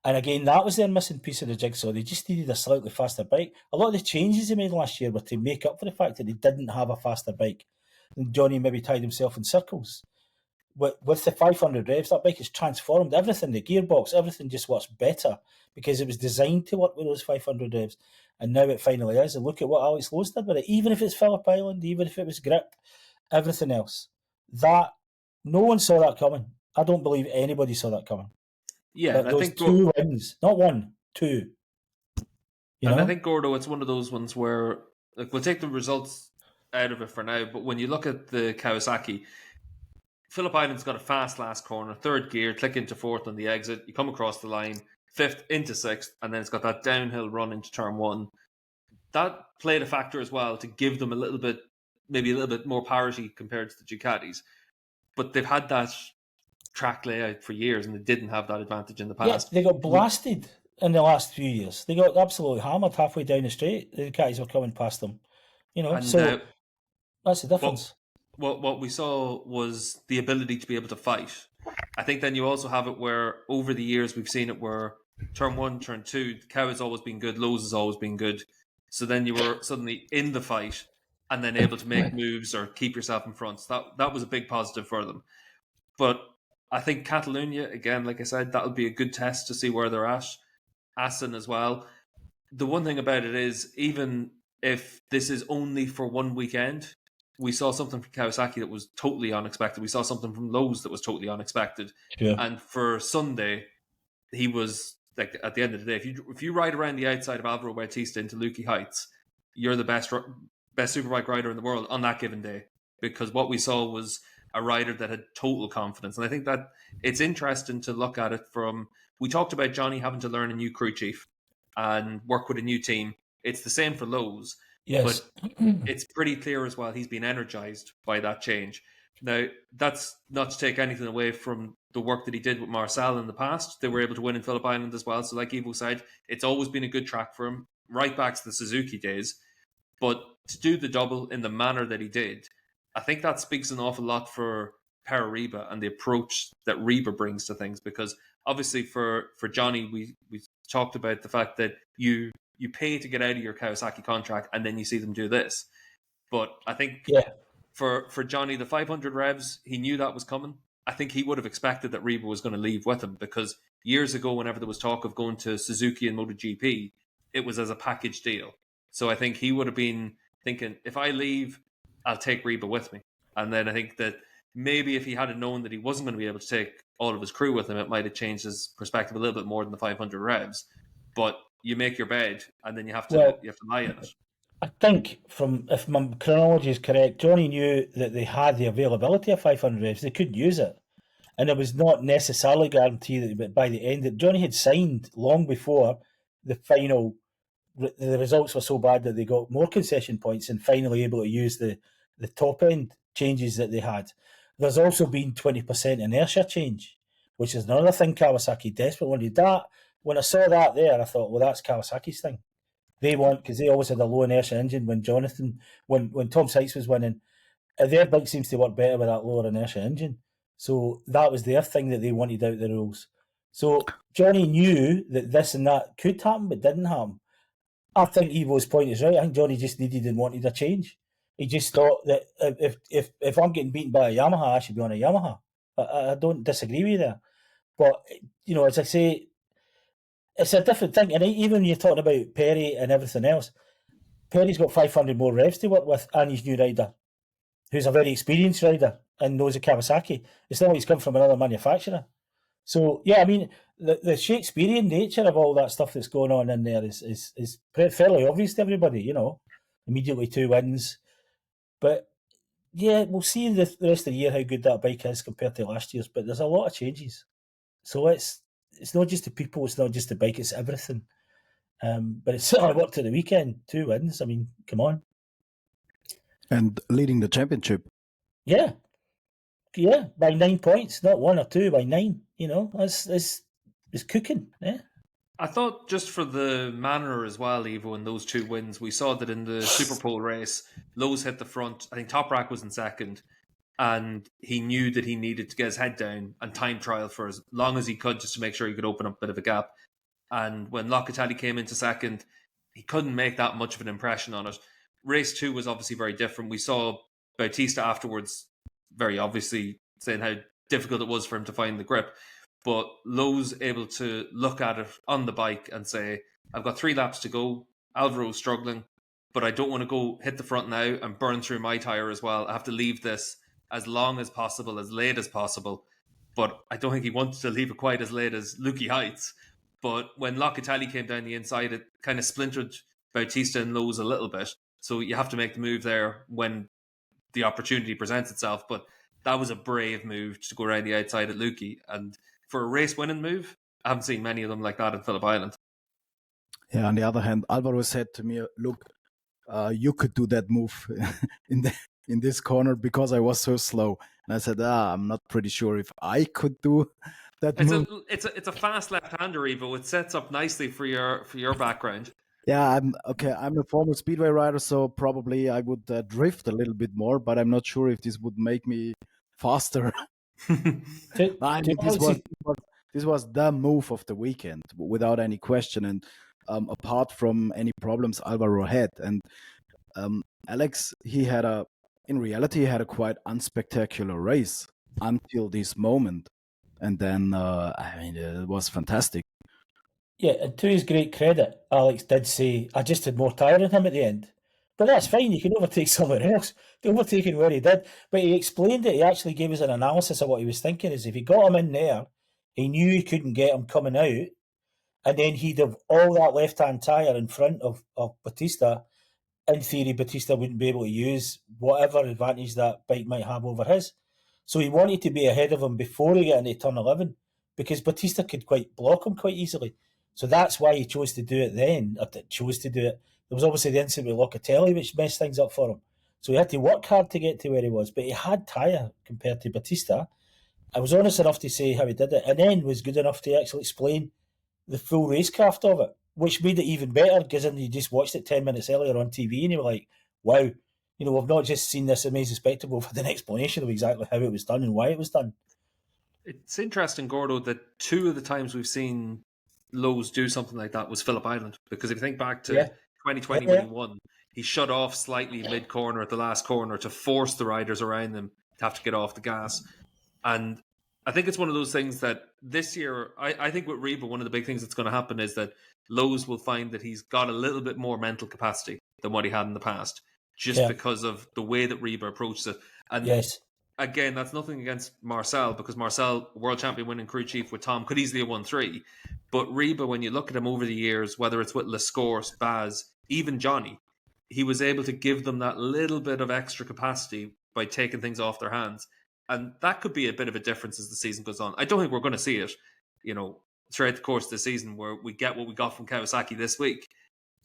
And again, that was their missing piece of the jigsaw. They just needed a slightly faster bike. A lot of the changes they made last year were to make up for the fact that they didn't have a faster bike. And Johnny maybe tied himself in circles. With the 500 revs, that bike is transformed. Everything, the gearbox, everything just works better because it was designed to work with those 500 revs. And now it finally is. And look at what Alex Lowe's did with it. Even if it's Phillip Island, even if it was grip, everything else. That, no one saw that coming. I don't believe anybody saw that coming. Yeah, I think 2 wins, not 1, 2. I think, Gordo, it's one of those ones where, like, we'll take the results out of it for now, but when you look at the Kawasaki, Phillip Island's got a fast last corner, 3rd gear, click into 4th on the exit, you come across the line, 5th into 6th, and then it's got that downhill run into turn 1. That played a factor as well to give them maybe a little bit more parity compared to the Ducatis. But they've had that track layout for years, and they didn't have that advantage in the past. Yeah, they got blasted in the last few years. They got absolutely hammered halfway down the straight. The guys were coming past them. So that's the difference. What we saw was the ability to be able to fight. I think then you also have it where over the years we've seen it where turn 1, turn 2, the cow has always been good, Lowe's has always been good. So then you were suddenly in the fight and then able to make moves or keep yourself in front. So that was a big positive for them. But I think Catalonia, again, like I said, that'll be a good test to see where they're at. Assen as well. The one thing about it is, even if this is only for one weekend, we saw something from Kawasaki that was totally unexpected. We saw something from Lowe's that was totally unexpected. Yeah. And for Sunday, he was, like, at the end of the day, if you ride around the outside of Alvaro Bautista into Lukey Heights, you're the best superbike rider in the world on that given day. Because what we saw was a rider that had total confidence. And I think that it's interesting to look at it from, we talked about Johnny having to learn a new crew chief and work with a new team. It's the same for Lowe's. Yes. But it's pretty clear as well he's been energized by that change. Now, that's not to take anything away from the work that he did with Marcel in the past. They were able to win in Phillip Island as well. So like Ivo said, it's always been a good track for him, right back to the Suzuki days. But to do the double in the manner that he did, I think that speaks an awful lot for Parariba and the approach that Reba brings to things. Because obviously for Johnny, we talked about the fact that you pay to get out of your Kawasaki contract and then you see them do this. But I think for Johnny, the 500 revs, he knew that was coming. I think he would have expected that Reba was going to leave with him, because years ago, whenever there was talk of going to Suzuki and MotoGP, it was as a package deal. So I think he would have been thinking, if I leave, I'll take Reba with me. And then I think that maybe if he had known that he wasn't going to be able to take all of his crew with him, it might have changed his perspective a little bit more than the 500 revs. But you make your bed and then you have to lie in it. I think, if my chronology is correct, Johnny knew that they had the availability of 500 revs. They couldn't use it. And it was not necessarily guaranteed that by the end that Johnny had signed long before the final, the results were so bad that they got more concession points and finally able to use the top end changes that they had. There's also been 20% inertia change, which is another thing Kawasaki desperately wanted. That, when I saw that there, I thought, well, that's Kawasaki's thing. They want, because they always had a low inertia engine when Tom Sykes was winning. their bike seems to work better with that lower inertia engine. So that was their thing that they wanted out of the rules. So Johnny knew that this and that could happen, but didn't happen. I think Ivo's point is right. I think Johnny just needed and wanted a change. He just thought that if I'm getting beaten by a Yamaha, I should be on a Yamaha. I don't disagree with you there. But, as I say, it's a different thing. And even when you're talking about Perry and everything else, Perry's got 500 more revs to work with, and his new rider, who's a very experienced rider and knows a Kawasaki. It's not like he's come from another manufacturer. So, yeah, I mean, the Shakespearean nature of all that stuff that's going on in there is fairly obvious to everybody, Immediately 2 wins. But, yeah, we'll see the rest of the year how good that bike is compared to last year's. But there's a lot of changes. So it's not just the people, it's not just the bike, it's everything. But it certainly worked at the weekend. 2 wins. I mean, come on. And leading the championship. Yeah, by 9 points, not 1 or 2, by 9. It's cooking. Yeah. I thought just for the manner as well, Ivo, in those 2 wins, we saw that in the Superpole race, Lowe's hit the front. I think Toprak was in second, and he knew that he needed to get his head down and time trial for as long as he could just to make sure he could open up a bit of a gap. And when Locatelli came into second, he couldn't make that much of an impression on it. Race 2 was obviously very different. We saw Bautista afterwards very obviously saying how difficult it was for him to find the grip. But Lowe's able to look at it on the bike and say, I've got 3 laps to go. Alvaro's struggling, but I don't want to go hit the front now and burn through my tyre as well. I have to leave this as long as possible, as late as possible. But I don't think he wanted to leave it quite as late as Lukey Heights. But when Locatelli came down the inside, it kind of splintered Bautista and Lowe's a little bit. So you have to make the move there when the opportunity presents itself. But that was a brave move to go around the outside at Lukey. And for a race-winning move, I haven't seen many of them like that in Phillip Island. Yeah, on the other hand, Alvaro said to me, look, you could do that move in this corner because I was so slow. And I said, I'm not pretty sure if I could do that move. It's a fast left-hander, Ivo. It sets up nicely for your background. Yeah, I'm a former speedway rider, so probably I would drift a little bit more, but I'm not sure if this would make me faster. I mean, this was the move of the weekend, without any question, and apart from any problems Alvaro had. And Alex, in reality, he had a quite unspectacular race until this moment. And then, it was fantastic. Yeah, and to his great credit, Alex did say, I just had more tyre than him at the end. But that's fine, you can overtake someone else. The overtaking where he did. But he explained it, he actually gave us an analysis of what he was thinking, is if he got him in there, he knew he couldn't get him coming out, and then he'd have all that left-hand tyre in front of Bautista. In theory, Bautista wouldn't be able to use whatever advantage that bike might have over his. So he wanted to be ahead of him before he got into turn 11, because Bautista could block him quite easily. So that's why he chose to do it then, or chose to do it. There was obviously the incident with Locatelli, which messed things up for him. So he had to work hard to get to where he was, but he had tyre compared to Bautista. I was honest enough to say how he did it, and then was good enough to actually explain the full racecraft of it, which made it even better, because then you just watched it 10 minutes earlier on TV and you were like, wow, we've not just seen this amazing spectacle, with an explanation of exactly how it was done and why it was done. It's interesting, Gordo, that 2 of the times we've seen Lowe's do something like that was Phillip Island, because if you think back to 2020 when he won, he shut off slightly mid-corner at the last corner to force the riders around him to have to get off the gas. And I think it's one of those things that this year, I think with Reba, one of the big things that's going to happen is that Lowe's will find that he's got a little bit more mental capacity than what he had in the past, just because of the way that Reba approaches it. And again, that's nothing against Marcel, because Marcel, world champion winning crew chief with Tom, could easily have won 3. But Reba, when you look at him over the years, whether it's with Lescourse, Baz, even Johnny, he was able to give them that little bit of extra capacity by taking things off their hands. And that could be a bit of a difference as the season goes on. I don't think we're going to see it, throughout the course of the season, where we get what we got from Kawasaki this week.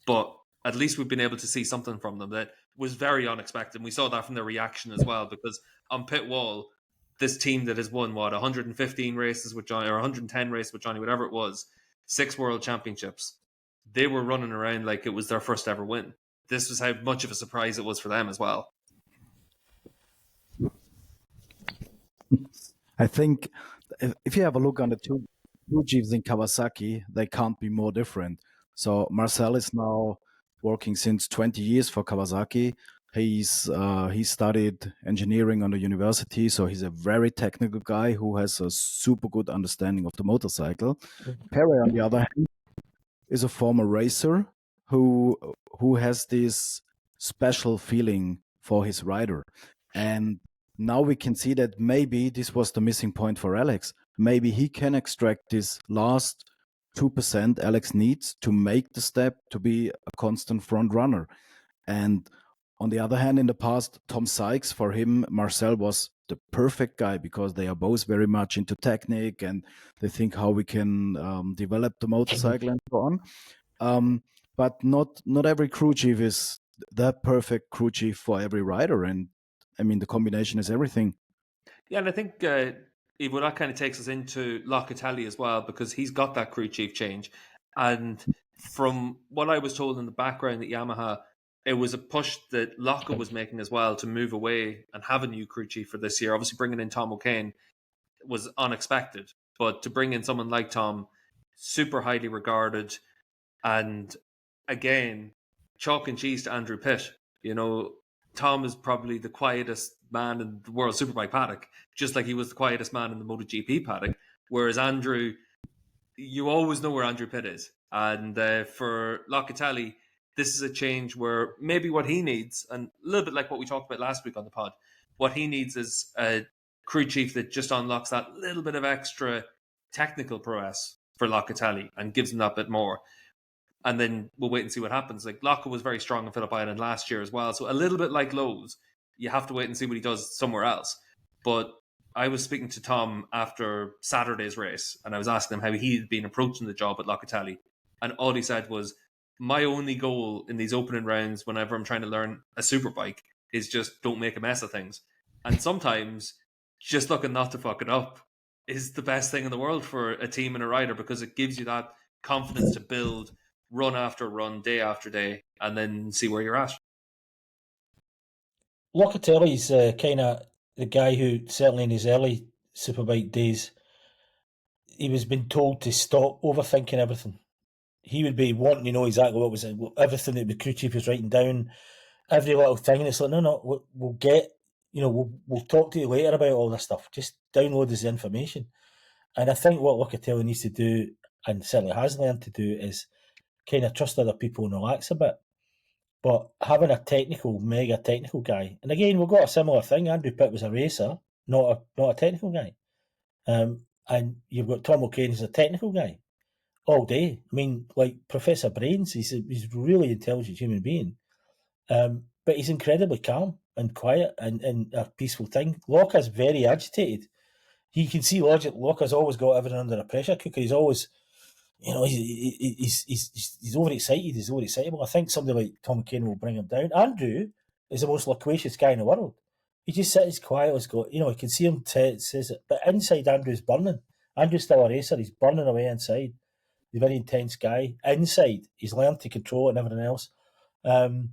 But at least we've been able to see something from them that was very unexpected. And we saw that from their reaction as well, because on pit wall, this team that has won, 115 races with Johnny, or 110 races with Johnny, whatever it was, 6 world championships, they were running around like it was their first ever win. This was how much of a surprise it was for them as well. I think if you have a look on the two crew chiefs in Kawasaki, they can't be more different. So Marcel is now working since 20 years for Kawasaki. He studied engineering on the university, so he's a very technical guy who has a super good understanding of the motorcycle. Perry, on the other hand, is a former racer who has this special feeling for his rider. And now we can see that maybe this was the missing point for Alex. Maybe he can extract this last 2% Alex needs to make the step to be a constant front runner. And on the other hand, in the past, Tom Sykes, for him, Marcel was the perfect guy because they are both very much into technique and they think how we can develop the motorcycle and so on. But not every crew chief is the perfect crew chief for every rider. And I mean, the combination is everything. Yeah, and I think Ivo, that kind of takes us into Locatelli as well, because he's got that crew chief change. And from what I was told in the background at Yamaha, it was a push that Locke was making as well to move away and have a new crew chief for this year. Obviously, bringing in Tom O'Kane was unexpected, but to bring in someone like Tom, super highly regarded, and again, chalk and cheese to Andrew Pitt. You know, Tom is probably the quietest man in the World Superbike paddock, just like he was the quietest man in the MotoGP paddock. Whereas Andrew, you always know where Andrew Pitt is. And for Locatelli, this is a change where maybe what he needs, and a little bit like what we talked about last week on the pod, what he needs is a crew chief that just unlocks that little bit of extra technical prowess for Locatelli and gives him that bit more. And then we'll wait and see what happens. Like, Locke was very strong in Phillip Island last year as well. So a little bit like Lowe's, you have to wait and see what he does somewhere else. But I was speaking to Tom after Saturday's race, and I was asking him how he'd been approaching the job at Locatelli. And all he said was, my only goal in these opening rounds, whenever I'm trying to learn a superbike, is just don't make a mess of things. And sometimes just looking not to fuck it up is the best thing in the world for a team and a rider, because it gives you that confidence to build run after run, day after day, and then see where you're at. Locatelli's kind of the guy who, certainly in his early Superbike days, he was been told to stop overthinking everything. He would be wanting to know exactly what was it, everything that the crew chief was writing down, every little thing, and it's like, no, we'll get, we'll talk to you later about all this stuff. Just download this information. And I think what Locatelli needs to do, and certainly has learned to do, is kind of trust other people and relax a bit. But having a mega technical guy, and again, we've got a similar thing. Andrew Pitt was a racer, not a technical guy. And you've got Tom O'Kane who's a technical guy all day. I mean, like Professor Brains, he's a really intelligent human being. But he's incredibly calm and quiet and a peaceful thing. Locke's very agitated. You can see Locke's always got everything under a pressure cooker. He's always, he's overexcited. He's overexcitable. I think somebody like Tom Kane will bring him down. Andrew is the most loquacious guy in the world. He just sits quiet. He's got, you can see him says it. But inside, Andrew's burning. Andrew's still a racer. He's burning away inside. He's a very intense guy. Inside, he's learned to control it and everything else. And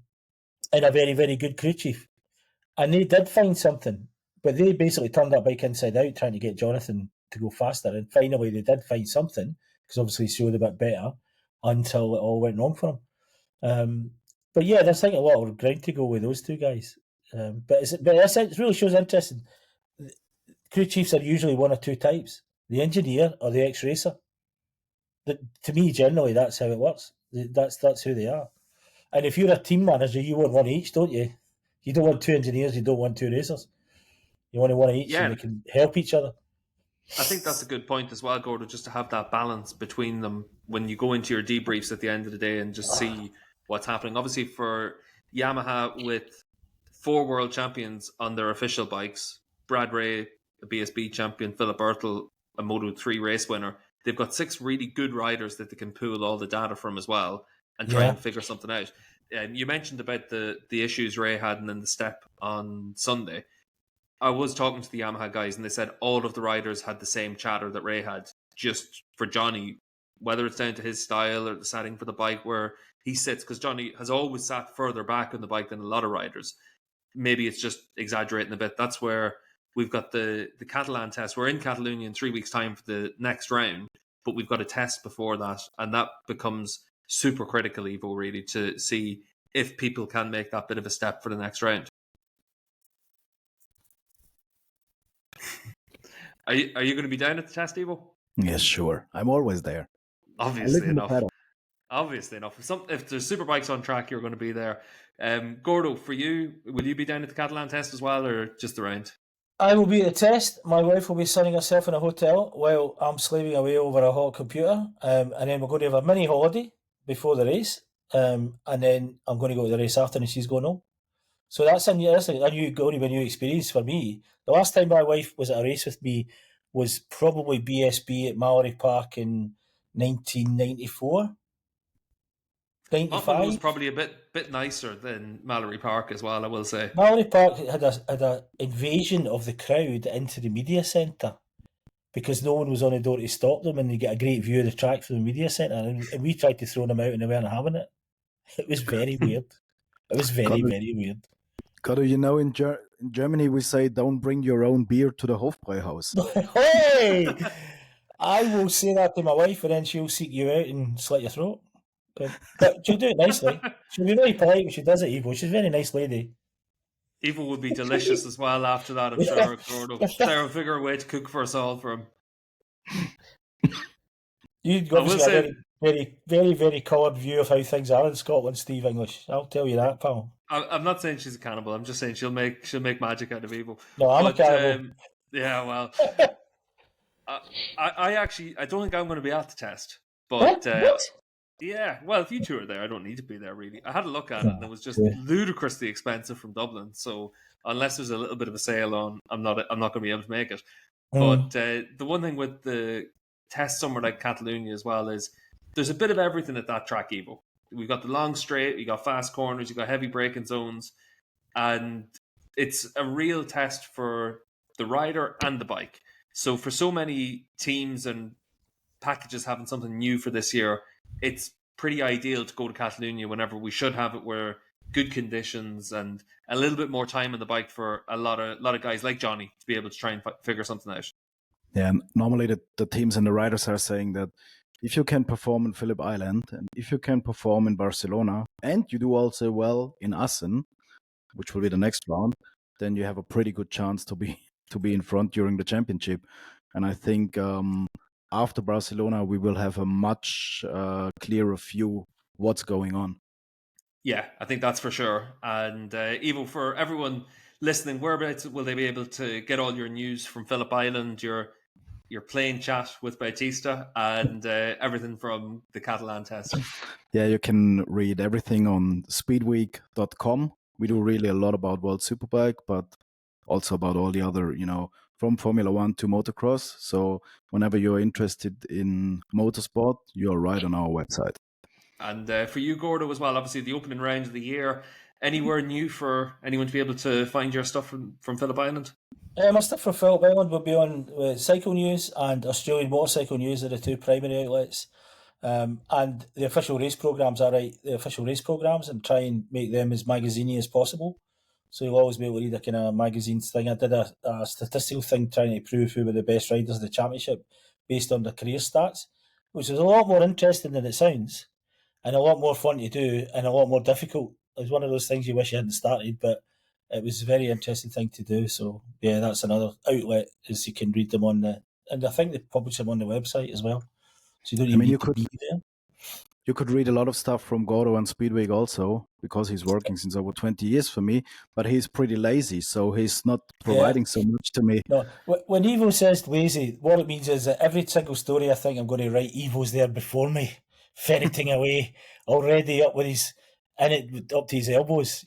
a very, very good crew chief. And they did find something, but they basically turned that bike inside out trying to get Jonathan to go faster. And finally, they did find something, because obviously he showed a bit better, until it all went wrong for him. But yeah, there's like a lot of ground to go with those two guys. But it really shows interesting. Crew chiefs are usually one or two types: the engineer or the ex-racer. To me, generally, that's how it works. That's who they are. And if you're a team manager, you want one each, don't you? You don't want two engineers, you don't want two racers. You want one each, and they can help each other. I think that's a good point as well, Gordo, just to have that balance between them when you go into your debriefs at the end of the day and just see what's happening. Obviously, for Yamaha, with 4 world champions on their official bikes, Brad Ray, a BSB champion, Phillip Ertl, a Moto3 race winner, they've got 6 really good riders that they can pool all the data from as well and try and figure something out. You mentioned about the issues Ray had and then the step on Sunday. I was talking to the Yamaha guys and they said all of the riders had the same chatter that Ray had, just for Johnny, whether it's down to his style or the setting for the bike where he sits, because Johnny has always sat further back on the bike than a lot of riders. Maybe it's just exaggerating a bit. That's where we've got the Catalan test. We're in Catalonia in 3 weeks' time for the next round, but we've got a test before that, and that becomes super critical, Ivo, really, to see if people can make that bit of a step for the next round. Are you going to be down at the test, Ivo? Yes, sure. I'm always there. Obviously enough. Obviously enough. If there's superbikes on track, you're going to be there. Gordo, for you, will you be down at the Catalan test as well, or just the round? I will be at the test. My wife will be sunning herself in a hotel while I'm slaving away over a hot computer. And then we're going to have a mini holiday before the race. And then I'm going to go to the race after, and she's going home. So that's a new experience for me. The last time my wife was at a race with me was probably BSB at Mallory Park in 1994. 95. That one was probably a bit nicer than Mallory Park as well, I will say. Mallory Park had a invasion of the crowd into the media centre because no one was on the door to stop them, and they get a great view of the track from the media centre, and we tried to throw them out and they weren't having it. It was very weird. It was very weird. Gordo, in Germany we say don't bring your own beer to the Hofbräuhaus. Hey! I will say that to my wife, and then she'll seek you out and slit your throat. But she'll do it nicely. She'll be very polite when she does it, Ivo. She's a very nice lady. Ivo would be delicious as well after that, I'm sure. Gordo. Sarah will figure a way to cook for us all for him. You've got a very, very, very coloured view of how things are in Scotland, Steve English. I'll tell you that, pal. I'm not saying she's a cannibal. I'm just saying she'll make magic out of Ivo. No, I'm a cannibal. Yeah, well, I don't think I'm going to be at the test. But what? Yeah, well, if you two are there, I don't need to be there, really. I had a look at it, and it was just ludicrously expensive from Dublin. So unless there's a little bit of a sale on, I'm not going to be able to make it. But the one thing with the test somewhere like Catalonia as well is there's a bit of everything at that track, Ivo. We've got the long straight, you got fast corners, you got heavy braking zones, and it's a real test for the rider and the bike. So for so many teams and packages having something new for this year, it's pretty ideal to go to Catalonia whenever we should have it where good conditions and a little bit more time on the bike for a lot of guys like Johnny to be able to try and figure something out. Yeah, and normally the teams and the riders are saying that if you can perform in Phillip Island and if you can perform in Barcelona and you do also well in Assen, which will be the next round, then you have a pretty good chance to be in front during the championship. And I think after Barcelona, we will have a much clearer view what's going on. Yeah, I think that's for sure. And Ivo, for everyone listening, whereabouts will they be able to get all your news from Phillip Island, your plane chat with Bautista, and everything from the Catalan test? Yeah, you can read everything on speedweek.com. We do really a lot about World Superbike, but also about all the other, from Formula One to motocross. So whenever you're interested in motorsport, you're right on our website. And for you, Gordo, as well, obviously the opening round of the year, anywhere new for anyone to be able to find your stuff from Phillip Island? My stuff from Phillip Island will be on Cycle News and Australian Motorcycle News are the two primary outlets. And the official race programmes and try and make them as magazine-y as possible. So you'll always be able to read a kind of magazines thing. I did a statistical thing trying to prove who were the best riders of the championship based on their career stats, which is a lot more interesting than it sounds and a lot more fun to do and a lot more difficult. It was one of those things you wish you hadn't started, but it was a very interesting thing to do. So yeah, that's another outlet is you can read them on and I think they publish them on the website as well. So you don't even need to be there. You could read a lot of stuff from Gordo and Speedweek also, because he's working since over 20 years for me, but he's pretty lazy, so he's not providing so much to me. No, when Ivo says lazy, what it means is that every single story I think I'm going to write, Ivo's there before me, ferreting away, already up with up to his elbows,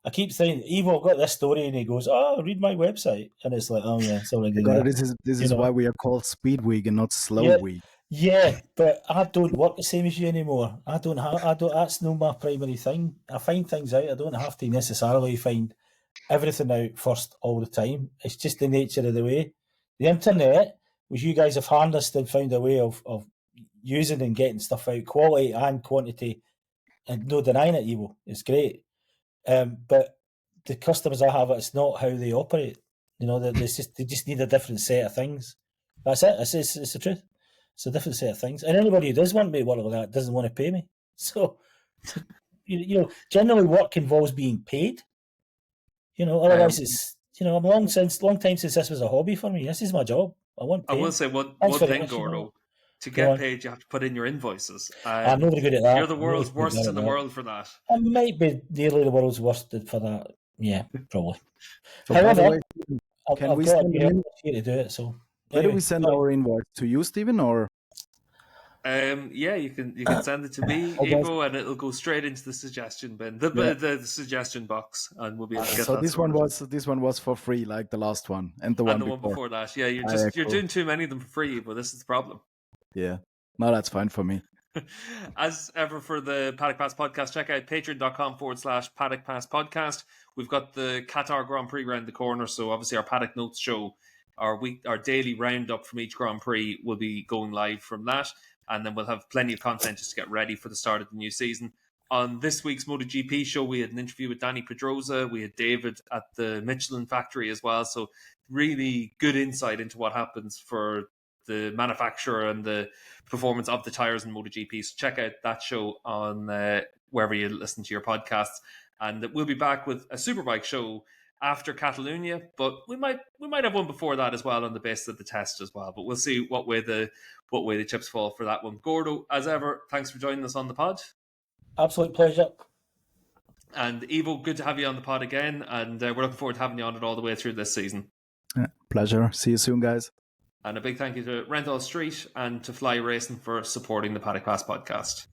I keep saying, Ivo, I've got this story, and he goes, read my website. And it's like, oh yeah, it's already there. This is why we are called Speedweek and not Slow Week. Yeah, but I don't work the same as you anymore. That's not my primary thing. I find things out. I don't have to necessarily find everything out first all the time. It's just the nature of the way. The internet, which you guys have harnessed and found a way of using and getting stuff out, quality and quantity, and no denying it, Ivo. It's great. But the customers I have, it's not how they operate You know, they just need a different set of things. That's it. It's the truth. It's a different set of things. And anybody who does want me to work like that doesn't want to pay me. So, you know, generally work involves being paid. You know, otherwise it's, you know, long time since this was a hobby for me. This is my job. I want paid. I will say one Thanks very thing, much, you Gordo. know. To Go get on. paid, you have to put in your invoices. I'm not very good at that. You're the I'm world's really good worst at in the that. world for that. I might be nearly the world's worst for that. Yeah, probably. So, by the However, way, can I've we got send a an in- here to do it. So, where do anyway, we send our invoice to you, Stephen, or? Yeah, you can send it to me, Okay. Ivo, and it'll go straight into the suggestion bin, the suggestion box, and we'll be able to get So that this sorted. one was for free, like the last one and the And one the one before that. Yeah, you're cool. doing too many of them for free, but this is the problem. Yeah, no, that's fine for me. As ever for the Paddock Pass podcast, check out patreon.com/Paddock Pass podcast. We've got the Qatar Grand Prix around the corner, so obviously our Paddock Notes show, our daily roundup from each Grand Prix will be going live from that, and then we'll have plenty of content just to get ready for the start of the new season. On this week's MotoGP show, we had an interview with Danny Pedrosa. We had David at the Michelin factory as well, so really good insight into what happens for the manufacturer and the performance of the tires in MotoGP. So check out that show on wherever you listen to your podcasts. And we'll be back with a Superbike show after Catalonia, but we might have one before that as well on the basis of the test as well. But we'll see what way the chips fall for that one. Gordo, as ever, thanks for joining us on the pod. Absolute pleasure. And Ivo, good to have you on the pod again, and we're looking forward to having you on it all the way through this season. Yeah, pleasure. See you soon, guys. And a big thank you to Renthal Street and to Fly Racing for supporting the Paddock Pass podcast.